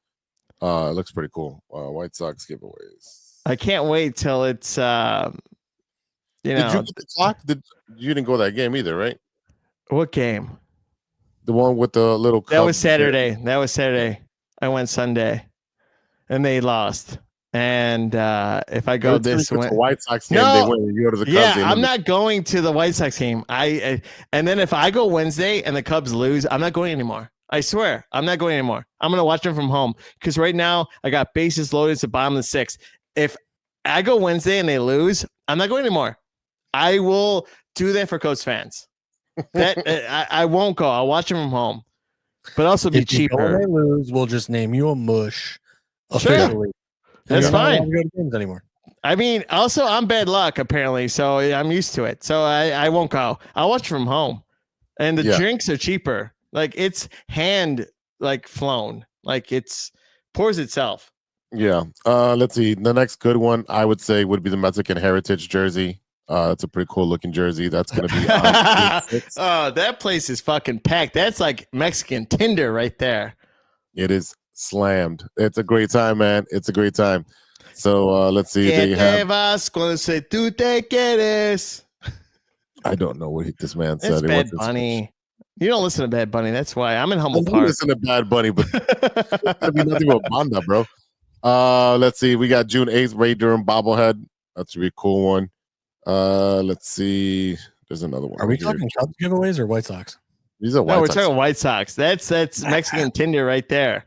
It looks pretty cool. White Sox giveaways. I can't wait till it's Did you get the clock? You didn't go to that game either, right? What game? The one with the little. That was Saturday. I went Sunday, and they lost. And if I go this way, White Sox game, they win. You go to the Cubs. Yeah, I'm not going to the White Sox game. And then if I go Wednesday and the Cubs lose, I'm not going anymore. I swear, I'm not going anymore. I'm gonna watch them from home because right now I got bases loaded at the bottom of the 6th. If I go Wednesday and they lose, I'm not going anymore. I will do that for Cubs fans. That I won't go. I'll watch them from home, but also be cheaper. If they lose, we'll just name you a mush officially. Sure. That's fine. Go to games anymore. I mean, also I'm bad luck apparently, so I'm used to it. So I won't go. I'll watch from home, and the drinks are cheaper. Like it's hand flown. Like it's pours itself. Yeah. Let's see. The next good one I would say would be the Mexican Heritage jersey. It's a pretty cool looking jersey. That's gonna be. Oh, that place is fucking packed. That's like Mexican Tinder right there. It is slammed. It's a great time, man. It's a great time. So let's see. They have. I don't know what this man said. It's Bad Bunny. You don't listen to Bad Bunny. That's why I'm in Humble I do Park. listen to Bad Bunny, but I mean nothing but Banda, bro. Let's see. We got June 8th, Ray Durham bobblehead. That's a really cool one. Let's see. There's another one. Are we right here. talking Cubs giveaways or White Sox? These are White No, we're Sox. talking White Sox. That's Mexican Tinder right there.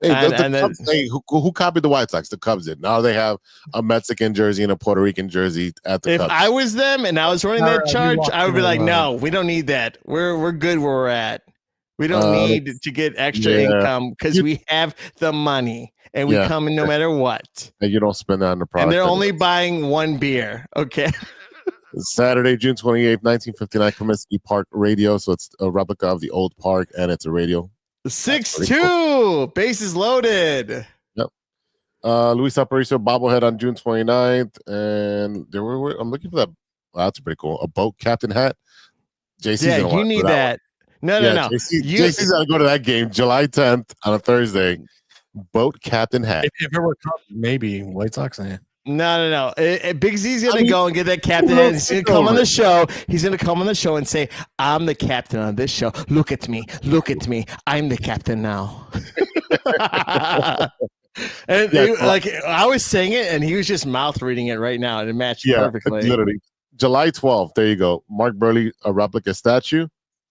Hey, And Cubs, who copied the White Sox? The Cubs did. Now they have a Mexican jersey and a Puerto Rican jersey at the If Cubs. I was them and I was running that charge, I would be like, no, we don't need that. We're good where we're at. We don't need to get extra income because we have the money and we come in no matter what. And you don't spend that on the product. And they're only buying one beer. Okay. Saturday, June 28th, 1959, Comiskey Park Radio. So it's a replica of the old park and it's a radio. 6-2. Bases loaded. Yep. Luis Aparicio bobblehead on June 29th. And there were I'm looking for that. Wow, that's pretty cool. A boat captain hat. JC's yeah, you need that. No. JC's got to go to that game July 10th on a Thursday. Boat captain hat. If it were Cubs, maybe White Sox. No. Big Z's gonna go and get that captain. And he's gonna come on the show. He's gonna come on the show and say, "I'm the captain on this show. Look at me. I'm the captain now." And I was saying it, and he was just mouth reading it right now, and it matched perfectly. Literally. July 12th. There you go. Mark Burley, a replica statue,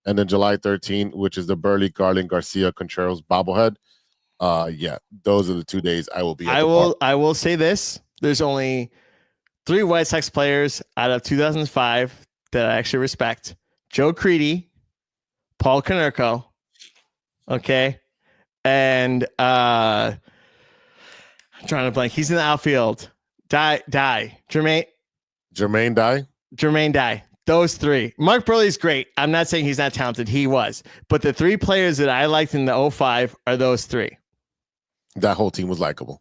and then July 13th, which is the Burley, Garland, Garcia, Contreras bobblehead. Those are the 2 days I will be. I will say this. There's only 3 White Sox players out of 2005 that I actually respect. Joe Creedy, Paul Konerko, okay? And I'm trying to blank. He's in the outfield. Jermaine Dye. Those 3. Mark Burley's great. I'm not saying he's not talented. He was. But the 3 players that I liked in the 05 are those 3. That whole team was likable.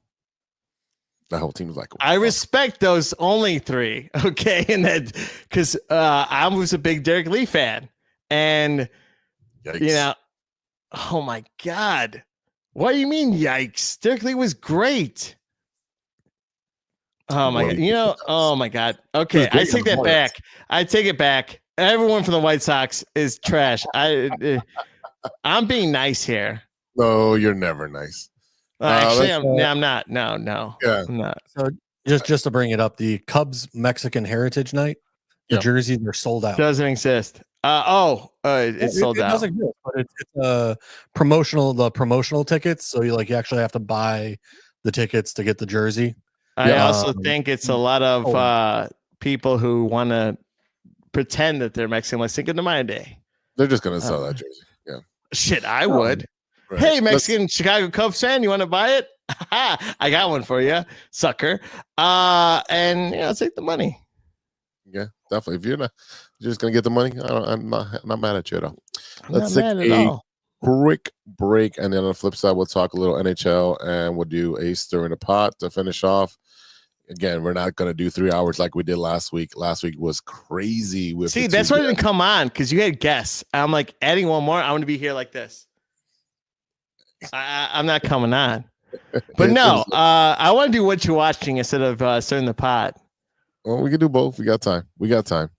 I respect those only 3, okay? And that because I was a big Derek Lee fan, and yikes. Oh my God, what do you mean, yikes? Derek Lee was great. Oh my God, oh my God. Okay, I take that back. I take it back. Everyone from the White Sox is trash. I'm being nice here. No, you're never nice. Actually, I'm not. No. Yeah. I'm not. So just to bring it up, the Cubs Mexican Heritage Night, the jerseys are sold out. Doesn't exist. It's sold out. It doesn't exist, but it's promotional tickets. So you actually have to buy the tickets to get the jersey. I also think it's a lot of people who want to pretend that they're Mexican. Let's think of the Maya Day. They're just gonna sell that jersey. Yeah. Shit, I would. Right. Hey, Mexican Chicago Cubs fan, you want to buy it? I got one for you, sucker. And I'll take the money. Yeah, definitely. If you're just gonna get the money, I'm not mad at you at all. Let's take a quick break, and then on the flip side, we'll talk a little NHL, and we'll do a stir in the pot to finish off. Again, we're not gonna do 3 hours like we did last week. Last week was crazy. See, that's why I didn't come on because you had guests. I'm like adding one more. I want to be here like this. I'm not coming on, but no, I want to do what you're watching instead of stirring the pot. Well, we can do both. We got time. All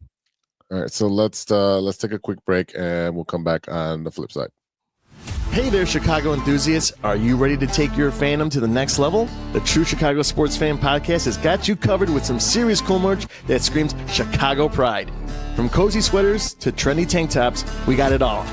right, so let's take a quick break and we'll come back on the flip side. Hey there, Chicago enthusiasts. Are you ready to take your fandom to the next level? The True Chicago Sports Fan Podcast has got you covered with some serious cool merch that screams Chicago pride. From cozy sweaters to trendy tank tops, we got it all.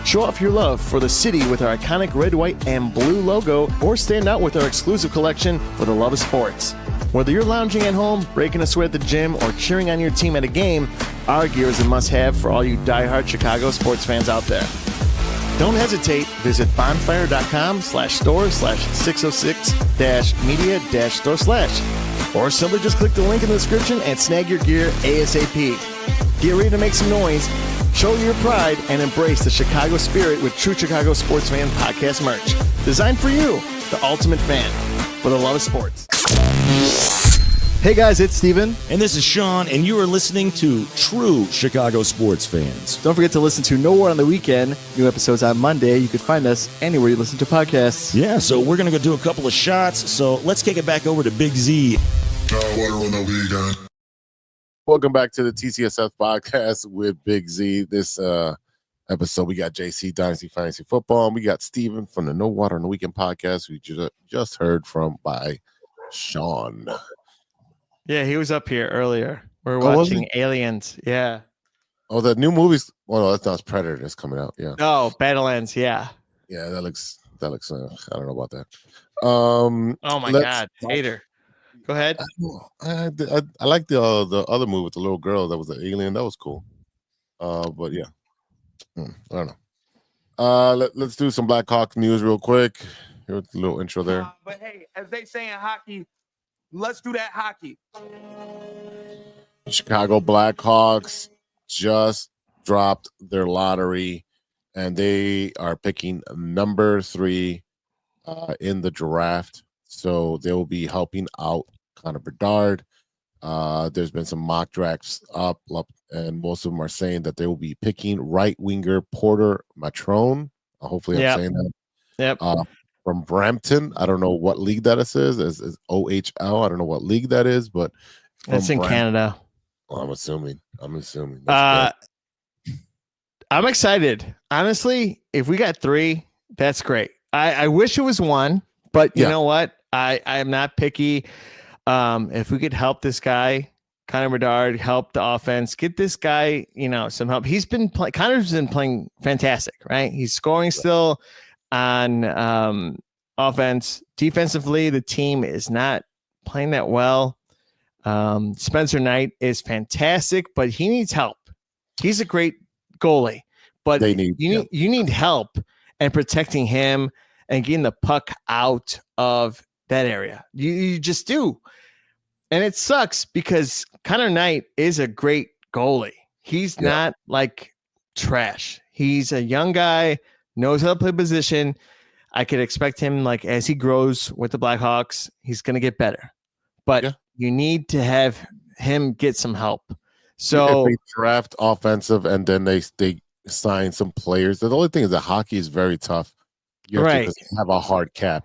Show off your love for the city with our iconic red, white, and blue logo, or stand out with our exclusive collection for the love of sports. Whether you're lounging at home, breaking a sweat at the gym, or cheering on your team at a game, our gear is a must-have for all you diehard Chicago sports fans out there. Don't hesitate. Visit bonfire.com/store/606-media-store/, or simply just click the link in the description and snag your gear ASAP. Get ready to make some noise, show your pride, and embrace the Chicago spirit with True Chicago Sports Fan Podcast merch. Designed for you, the ultimate fan, for the love of sports. Hey guys, it's Steven. And this is Sean, and you are listening to True Chicago Sports Fans. Don't forget to listen to No War on the Weekend. New episodes on Monday. You can find us anywhere you listen to podcasts. Yeah, so we're going to go do a couple of shots. So let's kick it back over to Big Z. No War on the Weekend. Welcome back to the TCSF podcast with Big Z. This episode. We got JC Dynasty Fantasy Football, and we got Steven from the No Water on the Weekend podcast. We just heard from by Sean. Yeah, he was up here earlier. We're was watching Aliens. Yeah. Oh, the new movies. Well, no, that's not Predator that's coming out. Yeah. Oh, Badlands. Yeah. Yeah, that looks. I don't know about that. Oh my God, Hater. Go ahead. I like the other movie with the little girl that was an alien. That was cool. But yeah, I don't know. Let's do some Blackhawks news real quick. Here's a little intro there. But hey, as they say in hockey, let's do that hockey. Chicago Blackhawks just dropped their lottery, and they are picking number 3 in the draft. So they will be helping out Connor Bedard. There's been some mock drafts up, and most of them are saying that they will be picking right winger Porter Matrone. Hopefully, I'm saying that. Yep. From Brampton. I don't know what league that is. Is OHL. I don't know what league that is, but It's in Canada. Well, I'm assuming. I'm excited. Honestly, if we got 3, that's great. I wish it was 1, but you know what? I am not picky. If we could help this guy, Connor Bedard, help the offense, get this guy, some help. Connor's been playing fantastic, right? He's scoring still on offense. Defensively, the team is not playing that well. Spencer Knight is fantastic, but he needs help. He's a great goalie, but you need help and protecting him and getting the puck out of that area. You just do. And it sucks because Connor Knight is a great goalie. He's not like trash. He's a young guy, knows how to play position. I could expect him, like, as he grows with the Blackhawks, he's going to get better. But you need to have him get some help. So if they draft offensive and then they sign some players. The only thing is that hockey is very tough. You have to have a hard cap.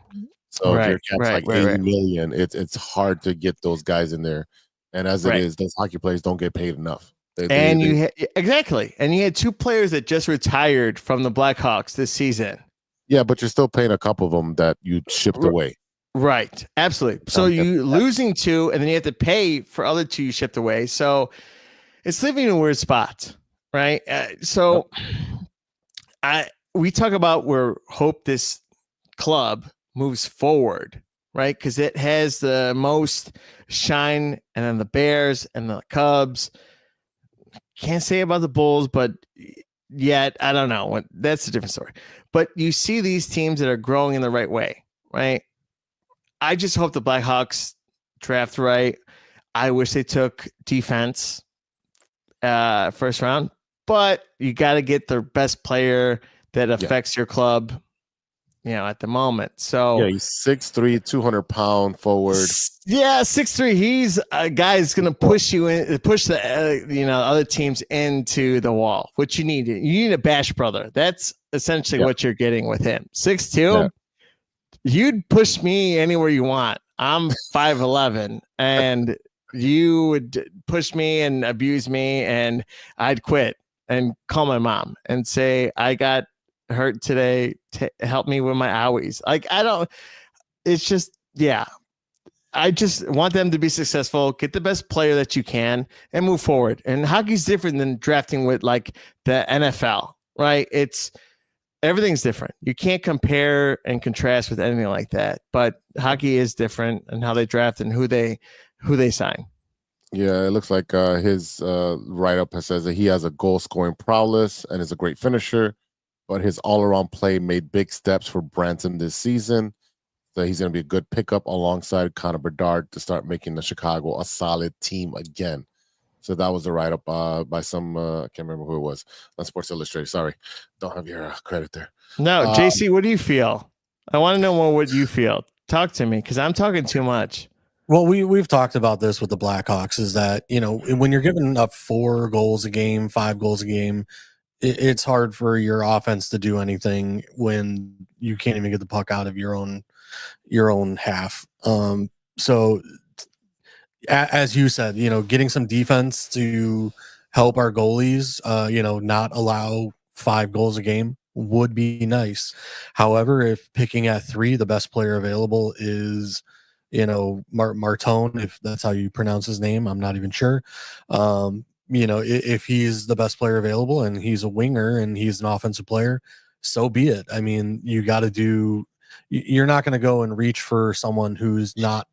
So if your cap's like 80 million, it's hard to get those guys in there. And as it is, those hockey players don't get paid enough. Exactly. And you had 2 players that just retired from the Blackhawks this season. Yeah, but you're still paying a couple of them that you shipped away. Right. Absolutely. So you losing 2, and then you have to pay for other 2 you shipped away. So it's leaving in a weird spot, right? We talk about where hope this club moves forward, right? Because it has the most shine, and then the Bears and the Cubs. Can't say about the Bulls, but yet I don't know. That's a different story. But you see these teams that are growing in the right way, right? I just hope the Blackhawks draft right. I wish they took defense first round, but you got to get the best player that affects your club, at the moment. So he's 6'3", 200-pound forward. Yeah, 6'3". He's a guy who's going to push the other teams into the wall. What you need a Bash brother. That's essentially what you're getting with him. 6'2". You'd push me anywhere you want. I'm 5'11", and you would push me and abuse me, and I'd quit and call my mom and say, I got hurt today. Help me with my owies. I just want them to be successful, get the best player that you can, and move forward. And hockey's different than drafting with like the NFL, right? Everything's different. You can't compare and contrast with anything like that. But hockey is different in how they draft and who they sign. Yeah, it looks like his write-up says that he has a goal-scoring prowess and is a great finisher, but his all-around play made big steps for Branson this season. So he's going to be a good pickup alongside Connor Bedard to start making the Chicago a solid team again. So that was a write-up by some, I can't remember who it was, on Sports Illustrated. Sorry, don't have your credit there. No, JC, what do you feel? I want to know more what you feel. Talk to me, because I'm talking too much. Well, we've talked about this with the Blackhawks, is that, when you're giving up 4 goals a game, 5 goals a game, it's hard for your offense to do anything when you can't even get the puck out of your own half. So as you said, getting some defense to help our goalies, not allow 5 goals a game would be nice. However, if picking at 3, the best player available is, Martone, if that's how you pronounce his name, I'm not even sure. If he's the best player available and he's a winger and he's an offensive player, so be it. I mean, you're not going to go and reach for someone who's not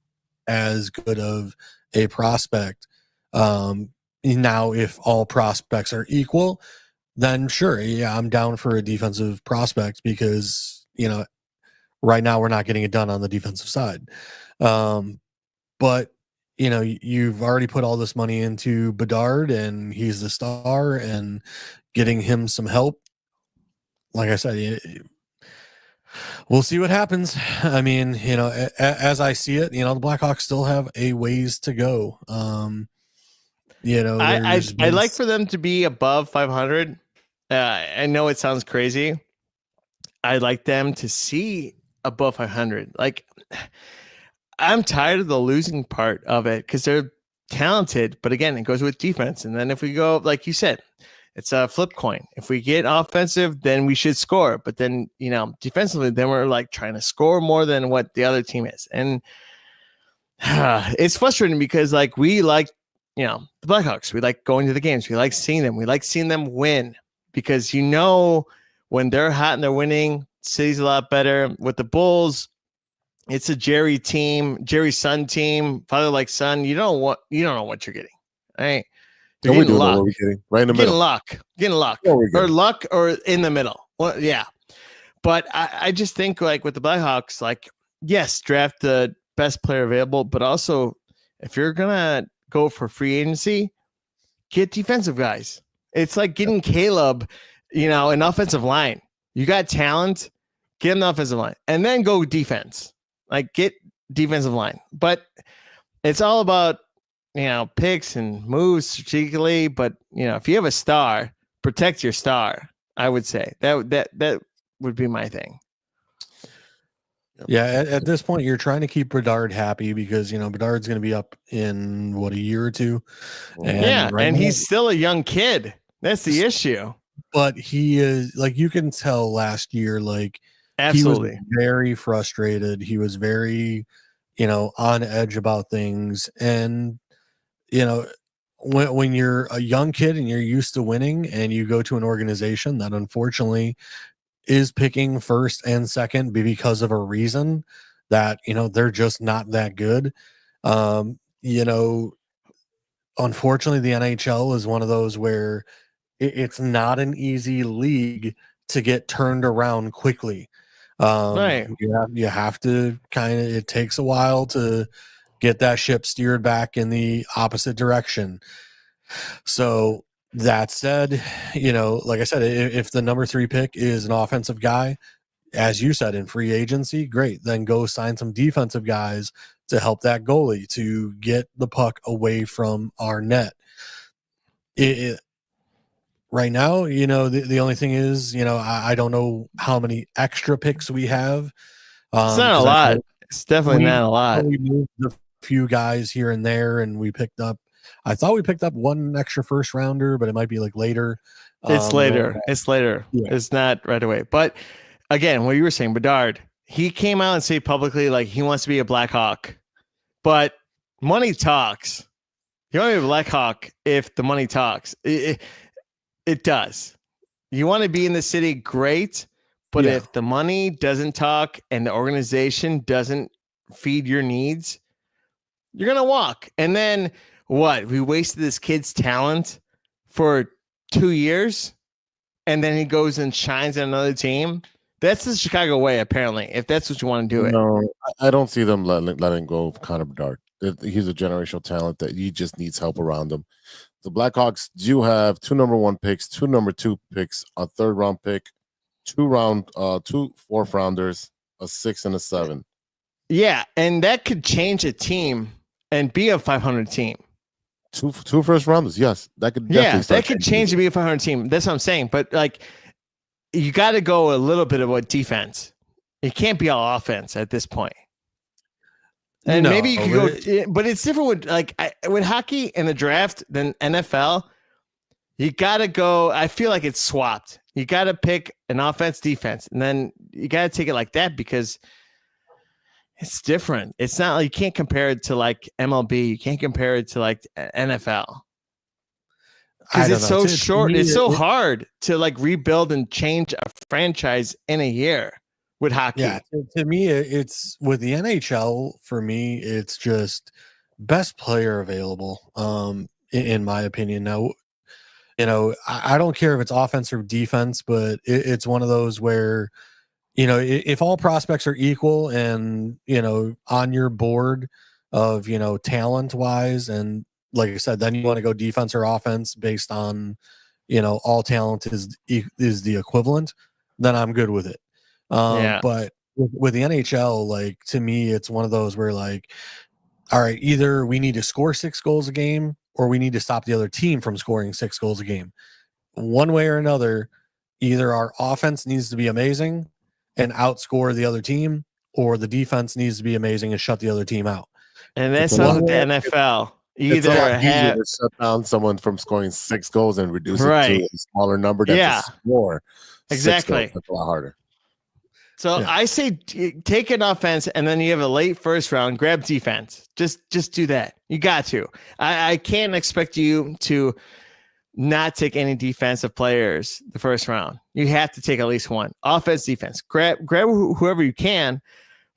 as good of a prospect. Now, if all prospects are equal, then sure, yeah, I'm down for a defensive prospect because, right now we're not getting it done on the defensive side. But, you've already put all this money into Bedard and he's the star, and getting him some help. Like I said, we'll see what happens. I mean, as I see it, the Blackhawks still have a ways to go. I'd like for them to be above 500. I know it sounds crazy. I'd like them to see above 500. Like, I'm tired of the losing part of it because they're talented, but again, it goes with defense. And then if we go, like you said, it's a flip coin. If we get offensive, then we should score. But then, defensively, then we're like trying to score more than what the other team is. And it's frustrating because like we like, the Blackhawks, we like going to the games. We like seeing them. We like seeing them win because, when they're hot and they're winning, city's a lot better. With the Bulls, it's a Jerry son team, father like son. You don't know what you're getting. All right. You're getting luck. What we're getting. Right in the middle. Getting luck. Or luck or in the middle. Well, yeah. But I just think like with the Blackhawks, like, yes, draft the best player available, but also if you're gonna go for free agency, get defensive guys. It's like getting Caleb, an offensive line. You got talent, get him the offensive line, and then go defense. Like get defensive line. But it's all about picks and moves strategically. But if you have a star, protect your star. I would say that would be my thing. Yeah, at this point, you're trying to keep Bedard happy because Bedard's going to be up in a year or two. And he's still a young kid. That's the issue. But he is, like, you can tell last year, like, absolutely, he was very frustrated. He was very, on edge about things. And when you're a young kid and you're used to winning, and you go to an organization that unfortunately is picking first and second because of a reason that, they're just not that good. Unfortunately, the NHL is one of those where it's not an easy league to get turned around quickly. Right. You have to it takes a while to get that ship steered back in the opposite direction. So that said, like I said, if the number 3 pick is an offensive guy, as you said, in free agency, great. Then go sign some defensive guys to help that goalie to get the puck away from our net. Right now, the only thing is, I don't know how many extra picks we have. It's not a lot. It's definitely not a lot. We moved a few guys here and there, and I thought we picked up one extra first rounder, but it might be like later. It's later. Yeah. It's not right away. But again, what you were saying, Bedard, he came out and said publicly like he wants to be a Blackhawk, but money talks. You want to be a Blackhawk if the money talks. It does. You want to be in the city, great. But if the money doesn't talk and the organization doesn't feed your needs, you're going to walk. And then what? We wasted this kid's talent for 2 years, and then he goes and shines at another team. That's the Chicago way, apparently, if that's what you want to do it. No, I don't see them letting go of Connor Bedard. He's a generational talent that he just needs help around him. The Blackhawks do have 2 number 1 picks, 2 number 2 picks, a 3rd round pick, 2 4th rounders, a 6 and a 7. Yeah, and that could change a team and be a 500 team. Two first rounders, yes, that could definitely. That could change to be a 500 team. That's what I'm saying. But like, you got to go a little bit about defense. It can't be all offense at this point. And maybe you could go, but it's different with hockey and the draft than NFL. You got to go. I feel like it's swapped. You got to pick an offense, defense, and then you got to take it like that because it's different. It's not like you can't compare it to like MLB. You can't compare it to like NFL because it's so short. It's so hard to like rebuild and change a franchise in a year with hockey. Yeah, to me, it's with the NHL. For me, it's just best player available. In my opinion, now, I don't care if it's offense or defense, but it's one of those where, if all prospects are equal and, on your board of, talent wise, and like I said, then you want to go defense or offense based on, all talent is the equivalent, then I'm good with it. But with the NHL, like, to me, it's one of those where, like, all right, either we need to score 6 goals a game or we need to stop the other team from scoring 6 goals a game. One way or another, either our offense needs to be amazing and outscore the other team, or the defense needs to be amazing and shut the other team out. And that's not the NFL. It's a lot easier to shut down someone from scoring 6 goals and reduce it to a smaller number than to score. Exactly. That's a lot harder. So I say take an offense, and then you have a late first round, grab defense. Just do that. You got to. I can't expect you to not take any defensive players the first round. You have to take at least one. Offense, defense. Grab whoever you can,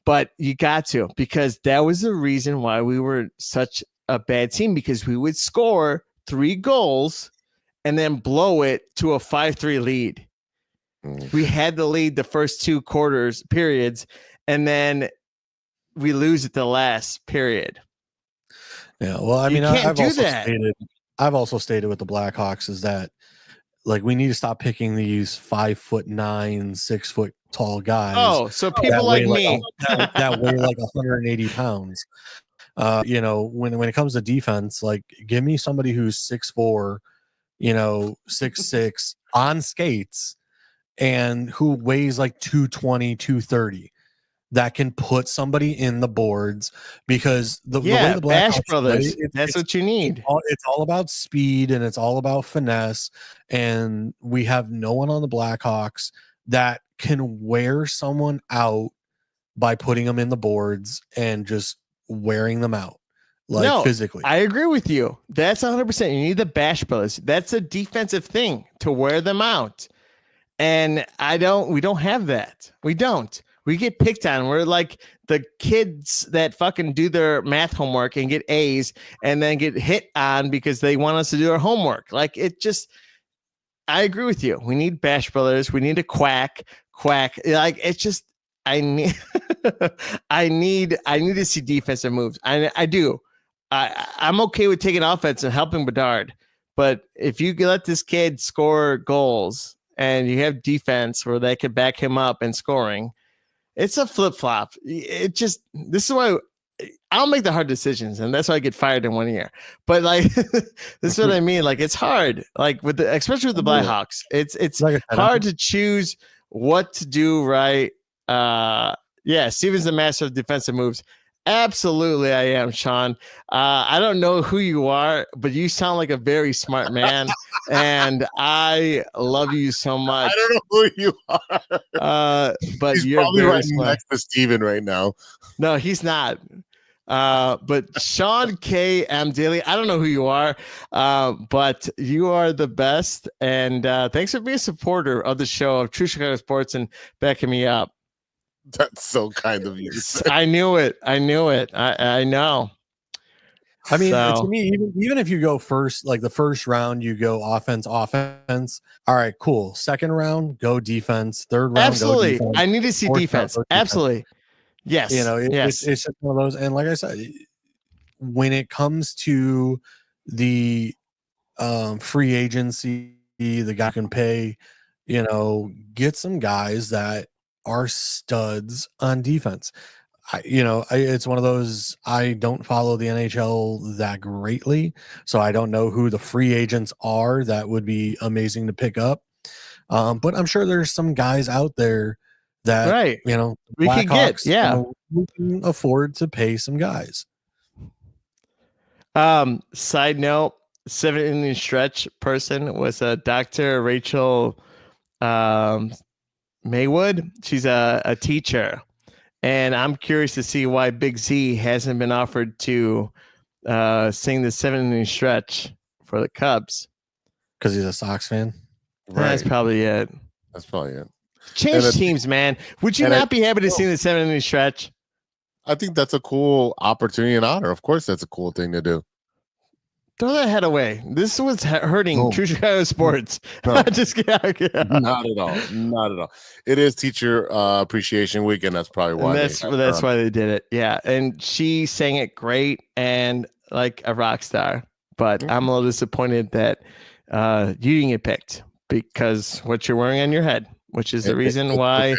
but you got to, because that was the reason why we were such a bad team, because we would score 3 goals and then blow it to a 5-3 lead. We had the lead the first 2 periods, and then we lose at the last period. Yeah, well, I mean, I've also stated with the Blackhawks is that, like, we need to stop picking these 5'9", 6 foot tall guys. Oh, so people like me that weigh like 180 pounds. When it comes to defense, like, give me somebody who's 6'4", 6'6", on skates, and who weighs like 220, 230, that can put somebody in the boards, because the way the Bash Brothers, that's what you need. It's all about speed and it's all about finesse, and we have no one on the Blackhawks that can wear someone out by putting them in the boards and just wearing them out, physically. I agree with you. That's 100%. You need the Bash Brothers. That's a defensive thing, to wear them out. And we don't have that. We don't. We get picked on. We're like the kids that fucking do their math homework and get A's and then get hit on because they want us to do our homework. Like, I agree with you. We need Bash Brothers. We need a quack. Like, it's just, I need to see defensive moves. I do. I'm okay with taking offense and helping Bedard. But if you let this kid score goals and you have defense where they could back him up in scoring, it's a flip-flop. This is why I'll make the hard decisions, and that's why I get fired in 1 year. But, like, this is what I mean. Like, it's hard. Like, especially with the Blackhawks, it's hard to choose what to do right. Steven's the master of defensive moves. Absolutely, I am, Sean. I don't know who you are, but you sound like a very smart man, and I love you so much. I don't know who you are. But he's you're probably very right smart. next to Steven right now. No, he's not. But Sean K. M. Daly, I don't know who you are, but you are the best. And thanks for being a supporter of the show, of True Chicago Sports, and backing me up. That's so kind of you. I knew it. I know. I mean, to me, even if you go first, like the first round, you go offense. All right, cool. Second round, go defense. Third round, absolutely. Go defense. I need to see defense. Round, absolutely. Yes. It's just one of those. And like I said, when it comes to the free agency, the guy can pay, get some guys that are studs on defense. It's one of those, I don't follow the NHL that greatly, so I don't know who the free agents are that would be amazing to pick up. But I'm sure there's some guys out there that, we can get, we can afford to pay some guys. Side note, 7 inning stretch person was Dr. Rachel Maywood. She's a teacher, and I'm curious to see why Big Z hasn't been offered to sing the 7-inning stretch for the Cubs. Because he's a Sox fan. That's probably it. That's probably it. Change teams, man. Would you not be happy to sing the 7-inning stretch? I think that's a cool opportunity and honor. Of course, that's a cool thing to do. Throw that head away. This was hurting True Chicago sports. No. Just Not at all. Not at all. It is Teacher Appreciation Week, and that's probably why. That's why they did it. Yeah, and she sang it great and like a rock star. But I'm a little disappointed that you didn't get picked because what you're wearing on your head, which is the reason why.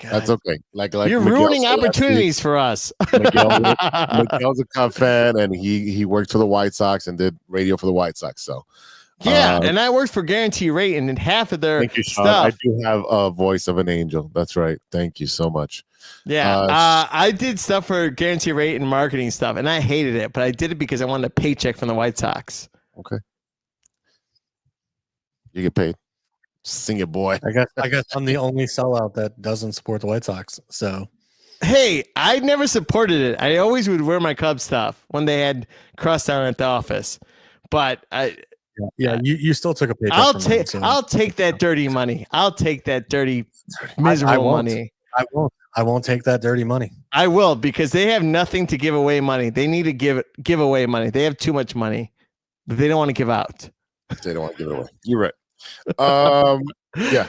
Okay. That's okay. Like you're Miguel ruining opportunities for us. Miguel's a Cub fan, and he worked for the White Sox and did radio for the White Sox. So yeah, and I worked for Guarantee Rate, and half of their stuff. I do have a voice of an angel. That's right. Thank you so much. Yeah, I did stuff for Guarantee Rate and marketing stuff, and I hated it, but I did it because I wanted a paycheck from the White Sox. Okay, you get paid. Sing it, boy. I guess I'm the only sellout that doesn't support the White Sox. So, hey, I never supported it. I always would wear my Cubs stuff when they had crosstown at the office. But you still took a paycheck. I'll take that dirty money. I'll take that dirty, miserable money. I won't take that dirty money. I will, because they have nothing to give away money. They need to give away money. They have too much money that they don't want to give out. They don't want to give it away. You're right. Yeah.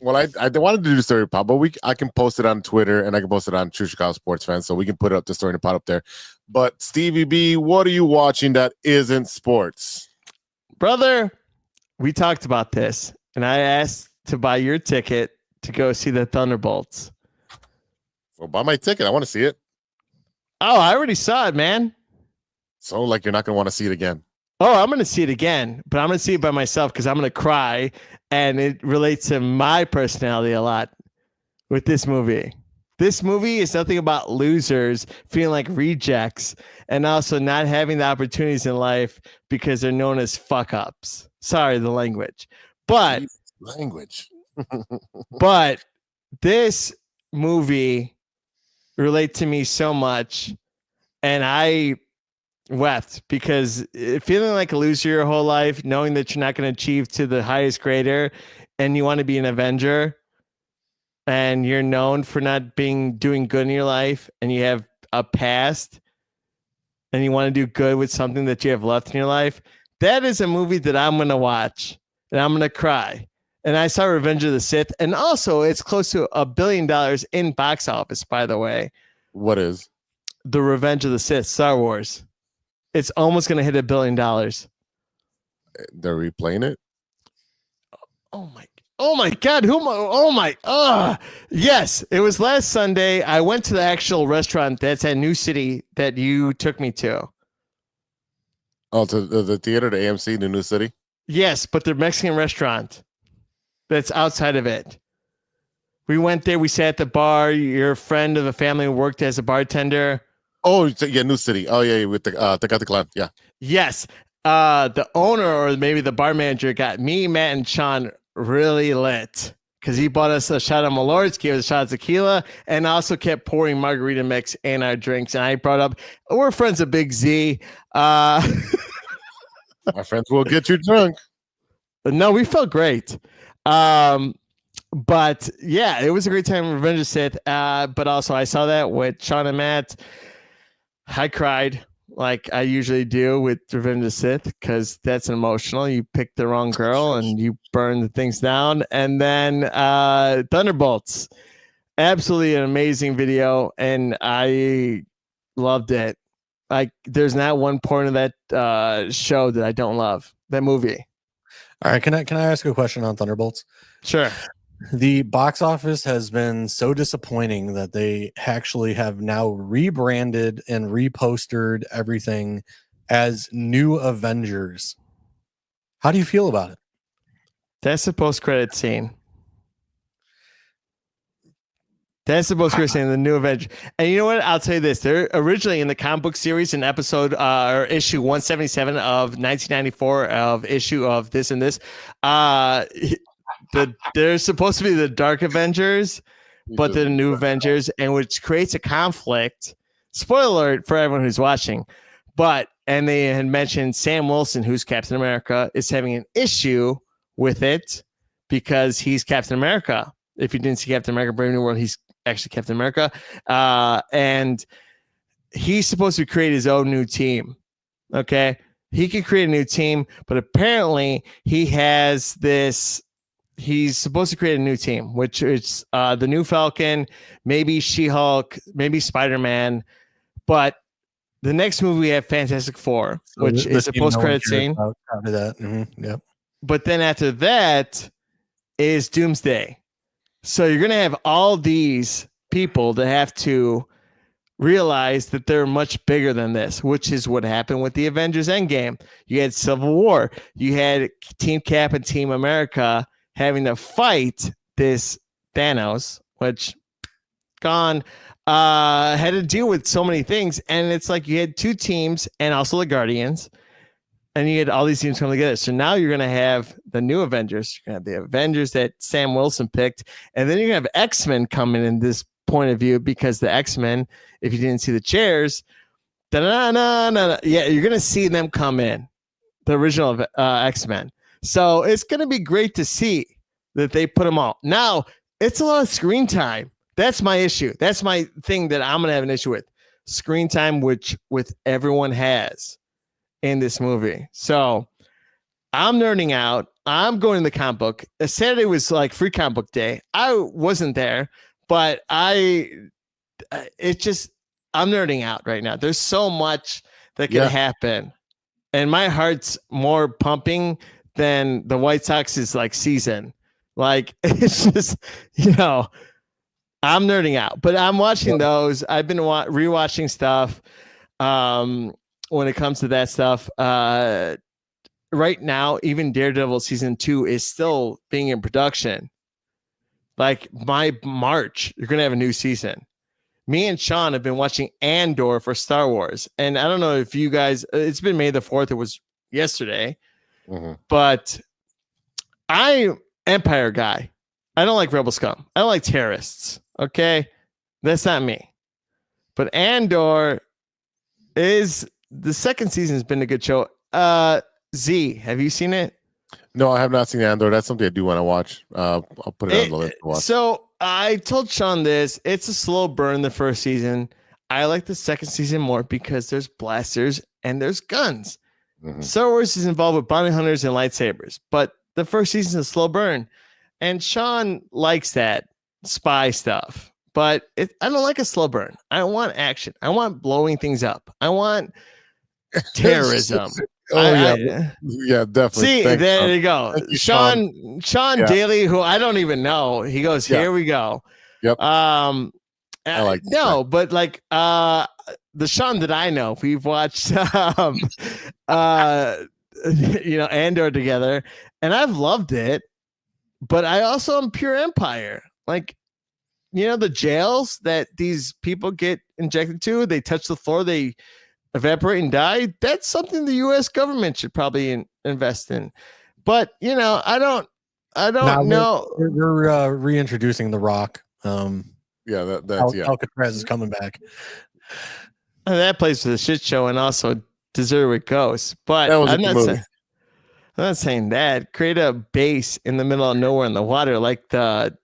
Well, I wanted to do the story pod, but I can post it on Twitter and I can post it on True Chicago Sports Fans, so we can put up the story pod up there. But Stevie B, what are you watching that isn't sports? Brother, we talked about this, and I asked to buy your ticket to go see the Thunderbolts. Well, buy my ticket. I want to see it. Oh, I already saw it, man. So, like, you're not going to want to see it again. Oh, I'm going to see it again, but I'm going to see it by myself because I'm going to cry, and it relates to my personality a lot with this movie. This movie is nothing about losers feeling like rejects and also not having the opportunities in life because they're known as fuck-ups. Sorry, the language. But but this movie relates to me so much, and I wept because feeling like a loser your whole life, knowing that you're not going to achieve to the highest grader, and you want to be an Avenger, and you're known for not doing good in your life, and you have a past, and you want to do good with something that you have left in your life. That is a movie that I'm going to watch, and I'm going to cry. And I saw Revenge of the Sith, and also it's close to $1 billion in box office, by the way. What is? The Revenge of the Sith, Star Wars. It's almost going to hit $1 billion. They're replaying it? Oh my God. Yes, it was last Sunday. I went to the actual restaurant that's at New City that you took me to. Oh, to the theater, the AMC, the New City? Yes, but the Mexican restaurant that's outside of it. We went there. We sat at the bar. Your friend of the family worked as a bartender. Oh, yeah, New City. Oh, yeah, with the got the clown. Yeah. Yes. The owner or maybe the bar manager got me, Matt, and Sean really lit because he bought us a shot of Malort's, gave us a shot of tequila, and also kept pouring margarita mix in our drinks. And I brought up, we're friends of Big Z. My friends will get you drunk. No, we felt great. But yeah, it was a great time. Revenge of the Sith. But also I saw that with Sean and Matt. I cried like I usually do with Revenge of the Sith because that's emotional. You pick the wrong girl and you burn the things down. And then Thunderbolts. Absolutely an amazing video, and I loved it. Like, there's not one point of that show that I don't love. That movie. All right, can I ask a question on Thunderbolts? Sure. The box office has been so disappointing that they actually have now rebranded and repostered everything as New Avengers. How do you feel about it? That's the post-credit scene. That's supposed to be saying the new Avenger. And you know what? I'll tell you this. They're originally in the comic book series in episode or issue 177 of 1994 of issue of this and this. They're supposed to be the Dark Avengers, but they're the new Avengers, and which creates a conflict. Spoiler alert for everyone who's watching. And they had mentioned Sam Wilson, who's Captain America, is having an issue with it because he's Captain America. If you didn't see Captain America Brave New World, he's actually Captain America. And he's supposed to create his own new team. Okay. He can create a new team, but apparently he has this. He's supposed to create a new team, which is the new Falcon, maybe She-Hulk, maybe Spider-Man. But the next movie we have Fantastic Four, which is a post-credit scene. After that. Mm-hmm. Yep. But then after that is Doomsday. So you're going to have all these people that have to realize that they're much bigger than this, which is what happened with the Avengers Endgame. You had Civil War. You had Team Cap and Team America having to fight this Thanos, which gone, had to deal with so many things. And it's like you had two teams and also the Guardians. And you had all these teams come together. So now you're going to have the new Avengers. You're going to have the Avengers that Sam Wilson picked. And then you're going to have X-Men coming in this point of view because the X-Men, if you didn't see the chairs, you're going to see them come in, the original X-Men. So it's going to be great to see that they put them all. Now, it's a lot of screen time. That's my issue. That's my thing that I'm going to have an issue with. Screen time, which with everyone has in this movie. So I'm nerding out. I'm going to the comic book. Saturday was like free comic book day. I wasn't there, but I'm nerding out right now. There's so much that can happen. And my heart's more pumping than the White Sox's like season. Like it's just, I'm nerding out, but I'm watching those. I've been rewatching stuff. When it comes to that stuff, right now, even Daredevil season 2 is still being in production. Like by March, you're going to have a new season. Me and Sean have been watching Andor for Star Wars. And I don't know if you guys, it's been May the 4th. It was yesterday, but I'm Empire guy. I don't like Rebel scum. I don't like terrorists. Okay. That's not me, but Andor is, the second season has been a good show. Z, have you seen it? No, I have not seen Andor. That's something I do want to watch. I'll put it on the list to watch. So I told Sean this. It's a slow burn the first season. I like the second season more because there's blasters and there's guns. Star Wars is involved with bounty hunters and lightsabers, but the first season is a slow burn. And Sean likes that spy stuff. But I don't like a slow burn. I want action. I want blowing things up. I want terrorism. Yeah, definitely. See, Thanks, there you go. you, Sean Daly, who I don't even know. He goes, here we go. Yep. I like no, but like the Sean that I know, we've watched Andor together, and I've loved it. But I also am pure Empire. Like, the jails that these people get injected to, they touch the floor, they evaporate and die. That's something the U.S. government should probably invest in. But I don't know. We're reintroducing The Rock. Alcatraz is coming back. That place was a shit show, and also Deserted with Ghosts. But I'm not saying that. Create a base in the middle of nowhere in the water, like the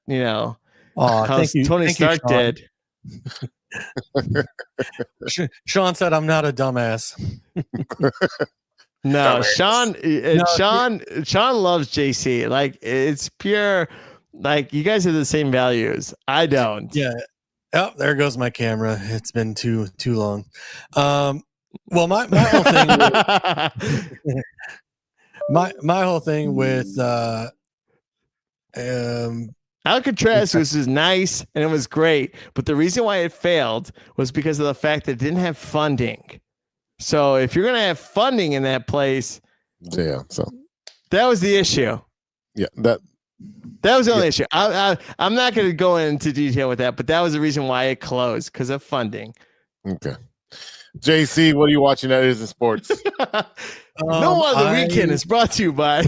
how Tony Stark did. Sean said, "I'm not a dumbass." No, Sean loves JC. Like it's pure. Like you guys have the same values. I don't. Yeah. Oh, there goes my camera. It's been too long. Well, my whole thing. My whole thing with Alcatraz was nice and it was great, but the reason why it failed was because of the fact that it didn't have funding. So if you're gonna have funding in that place, so that was the issue. Yeah, that That was the only issue. I'm not going to go into detail with that, but that was the reason why it closed, because of funding. Okay. JC, what are you watching that isn't sports? No Other Weekend is brought to you by.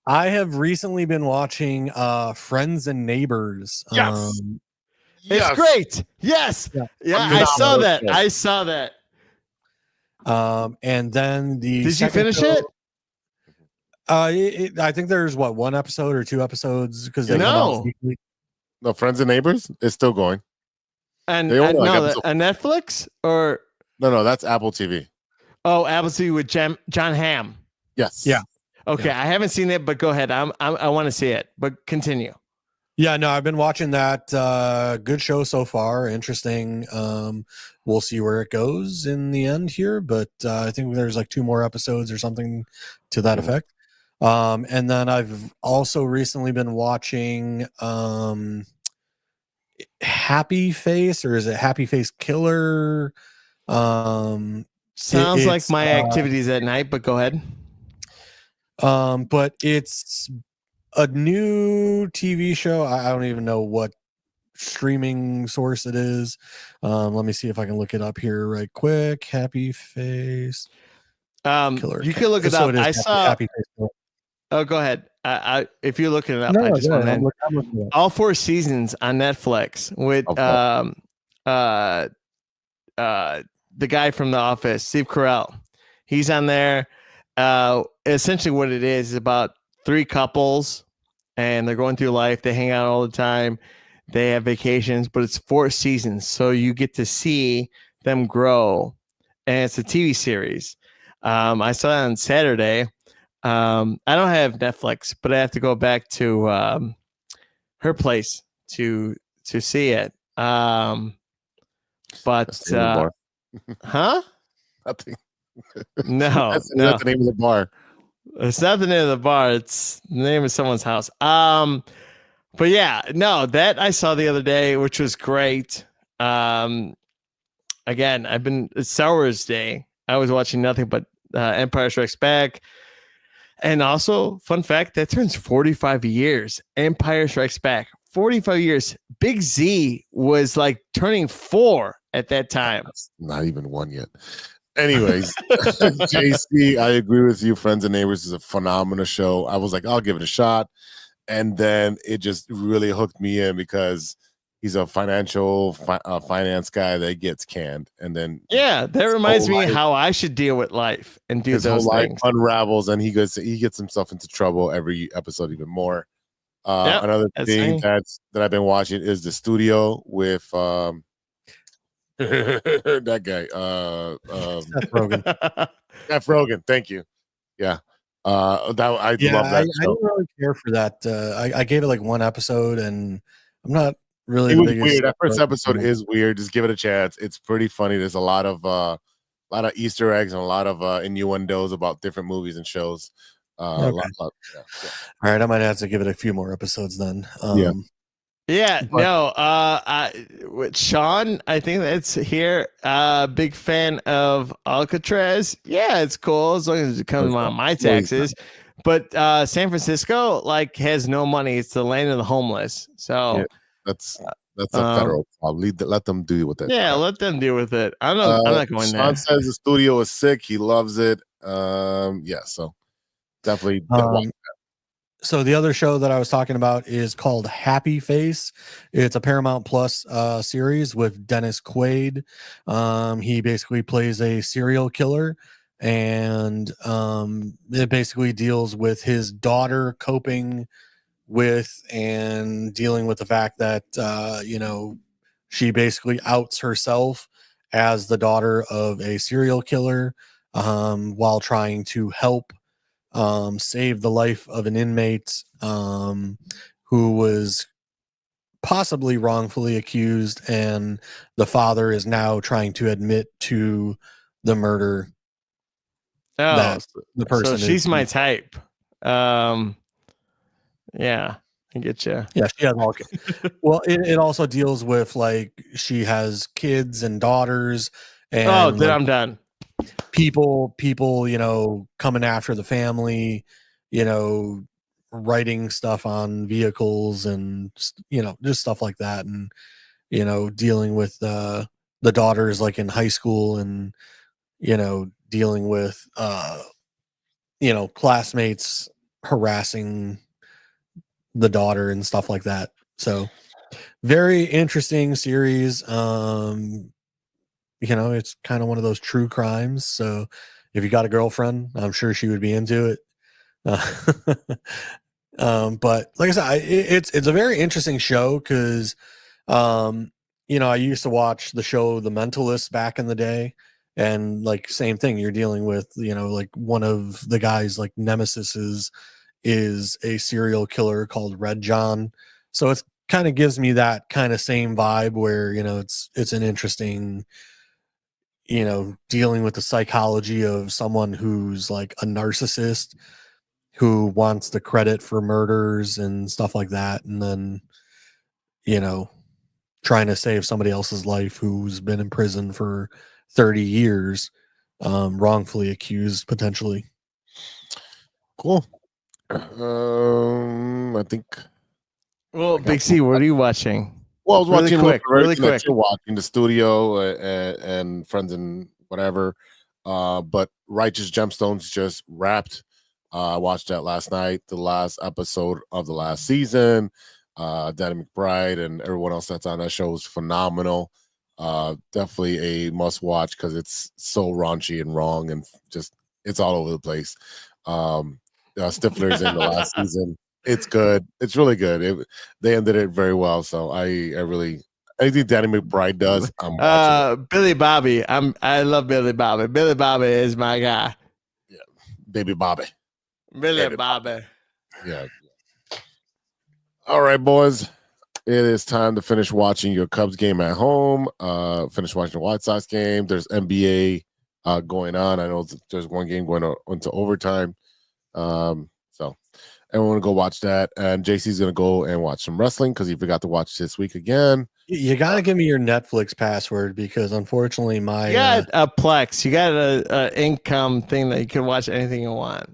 I have recently been watching Friends and Neighbors. Yes. It's great. Yes. Yeah, I saw that. I saw that. And then Did you finish it? I think there's one episode or 2 episodes because they come out weekly. No, Friends and Neighbors is still going. And no, a Netflix or no, that's Apple TV. Oh, Apple TV with John Hamm. Yes. Yeah. Okay, I haven't seen it, but go ahead. I want to see it, but continue. Yeah, no, I've been watching that. Good show so far. Interesting. We'll see where it goes in the end here, but I think there's like 2 more episodes or something to that effect. And then I've also recently been watching Happy Face, or is it Happy Face Killer? Sounds like my activities at night, but go ahead. But it's a new TV show. I don't even know what streaming source it is. Let me see if I can look it up here right quick. Happy Face Killer. You can look it up. I saw Happy Face Killer. Oh, go ahead. If you're looking it up, I just want to all 4 seasons on Netflix with the guy from The Office, Steve Carell. He's on there. Essentially what it is about 3 couples, and they're going through life. They hang out all the time. They have vacations, but it's 4 seasons. So you get to see them grow. And it's a TV series. I saw it on Saturday. I don't have Netflix, but I have to go back to her place to see it. Huh? Nothing. No, that's not the name of the bar. It's not the name of the bar. It's the name of someone's house. But yeah, no, that I saw the other day, which was great. Again, it's Star Wars Day. I was watching nothing but Empire Strikes Back. And also, fun fact, that turns 45 years. Empire Strikes Back. 45 years. Big Z was like turning 4 at that time. That's not even 1 yet. Anyways, JC, I agree with you. Friends and Neighbors is a phenomenal show. I was like, I'll give it a shot. And then it just really hooked me in because he's a finance guy that gets canned. And then that reminds me how I should deal with life and do those things. Unravels, and he gets himself into trouble every episode even more. Another thing that I've been watching is The Studio with that guy, Seth Rogen. Seth Rogen, thank you. Yeah, I love that show. I didn't really care for that. I gave it like 1 episode, and I'm not really. It was weird. That first episode is weird. Just give it a chance. It's pretty funny. There's a lot of Easter eggs and a lot of innuendos about different movies and shows. All right, I might have to give it a few more episodes then. With Sean, I think that's here. Big fan of Alcatraz. Yeah, it's cool as long as it comes on my taxes. But San Francisco has no money. It's the land of the homeless. So that's a federal problem. Let them deal with it. Yeah, let them deal with it. I'm not going there. Sean says The Studio is sick. He loves it. So definitely. So the other show that I was talking about is called Happy Face. It's a Paramount Plus series with Dennis Quaid. He basically plays a serial killer, and it basically deals with his daughter coping with and dealing with the fact that she basically outs herself as the daughter of a serial killer while trying to help save the life of an inmate who was possibly wrongfully accused, and the father is now trying to admit to the murder. The person. So she's my type. Yeah, I get you. Yeah, she has all. Well, it also deals with she has kids and daughters, and then I'm done. People, coming after the family, writing stuff on vehicles and, just stuff like that. And, dealing with the daughters like in high school and, dealing with, classmates harassing the daughter and stuff like that. So very interesting series. It's kind of one of those true crimes. So if you got a girlfriend, I'm sure she would be into it. But like I said, it's a very interesting show because, I used to watch the show The Mentalist back in the day, and like same thing. You're dealing with, like one of the guys like nemesis is a serial killer called Red John. So it's kind of gives me that kind of same vibe where, it's an interesting, dealing with the psychology of someone who's like a narcissist who wants the credit for murders and stuff like that. And then, trying to save somebody else's life who's been in prison for 30 years, wrongfully accused potentially. Cool. I think. Well, Big C, what are you watching? Well, I was watching really quick. You're watching the studio and friends and whatever. But Righteous Gemstones just wrapped. I watched that last night, the last episode of the last season. Danny McBride and everyone else that's on that show is phenomenal. Definitely a must watch because it's so raunchy and wrong and just it's all over the place. Stifler's in the last season. It's good. It's really good. They ended it very well. So I really anything Danny McBride does, I'm watching. Billy Bobby. I love Billy Bobby. Billy Bobby is my guy. Yeah, Baby Bobby. Baby Bobby. Yeah. All right, boys. It is time to finish watching your Cubs game at home. Finish watching the White Sox game. There's NBA going on. I know there's one game going into overtime. So everyone go watch that. And JC's going to go and watch some wrestling because he forgot to watch this week again. You got to give me your Netflix password because unfortunately my... You got a Plex. You got a income thing that you can watch anything you want.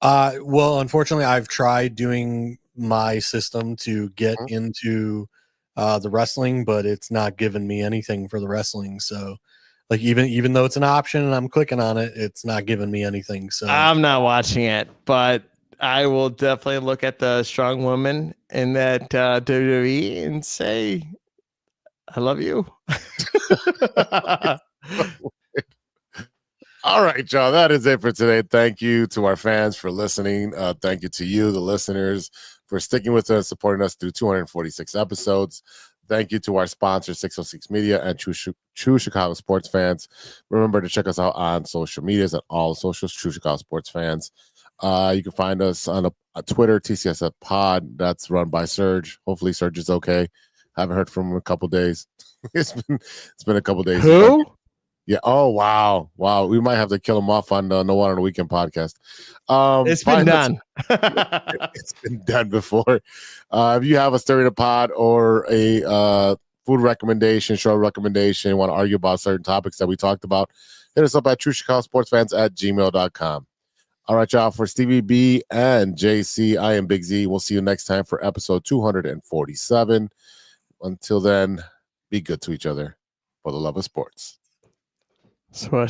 Well, unfortunately, I've tried doing my system to get into the wrestling, but it's not giving me anything for the wrestling. So, like even though it's an option and I'm clicking on it, it's not giving me anything. So I'm not watching it, but I will definitely look at the strong woman in that WWE and say, "I love you." All right, y'all. That is it for today. Thank you to our fans for listening. Thank you to you, the listeners, for sticking with us, supporting us through 246 episodes. Thank you to our sponsor, 606 Media, and True Chicago Sports Fans. Remember to check us out on social medias at all socials, True Chicago Sports Fans. You can find us on a Twitter, TCSF Pod. That's run by Serge. Hopefully, Serge is okay. Haven't heard from him in a couple days. It's been a couple days. Who? Yeah. Oh, wow. We might have to kill him off on the No One on the Weekend podcast. It's been done. It's been done before. If you have a story to pod or a food recommendation, show recommendation, want to argue about certain topics that we talked about, hit us up at truechicagosportsfans@gmail.com. All right, y'all. For Stevie B and JC, I am Big Z. We'll see you next time for episode 247. Until then, be good to each other for the love of sports. Swish.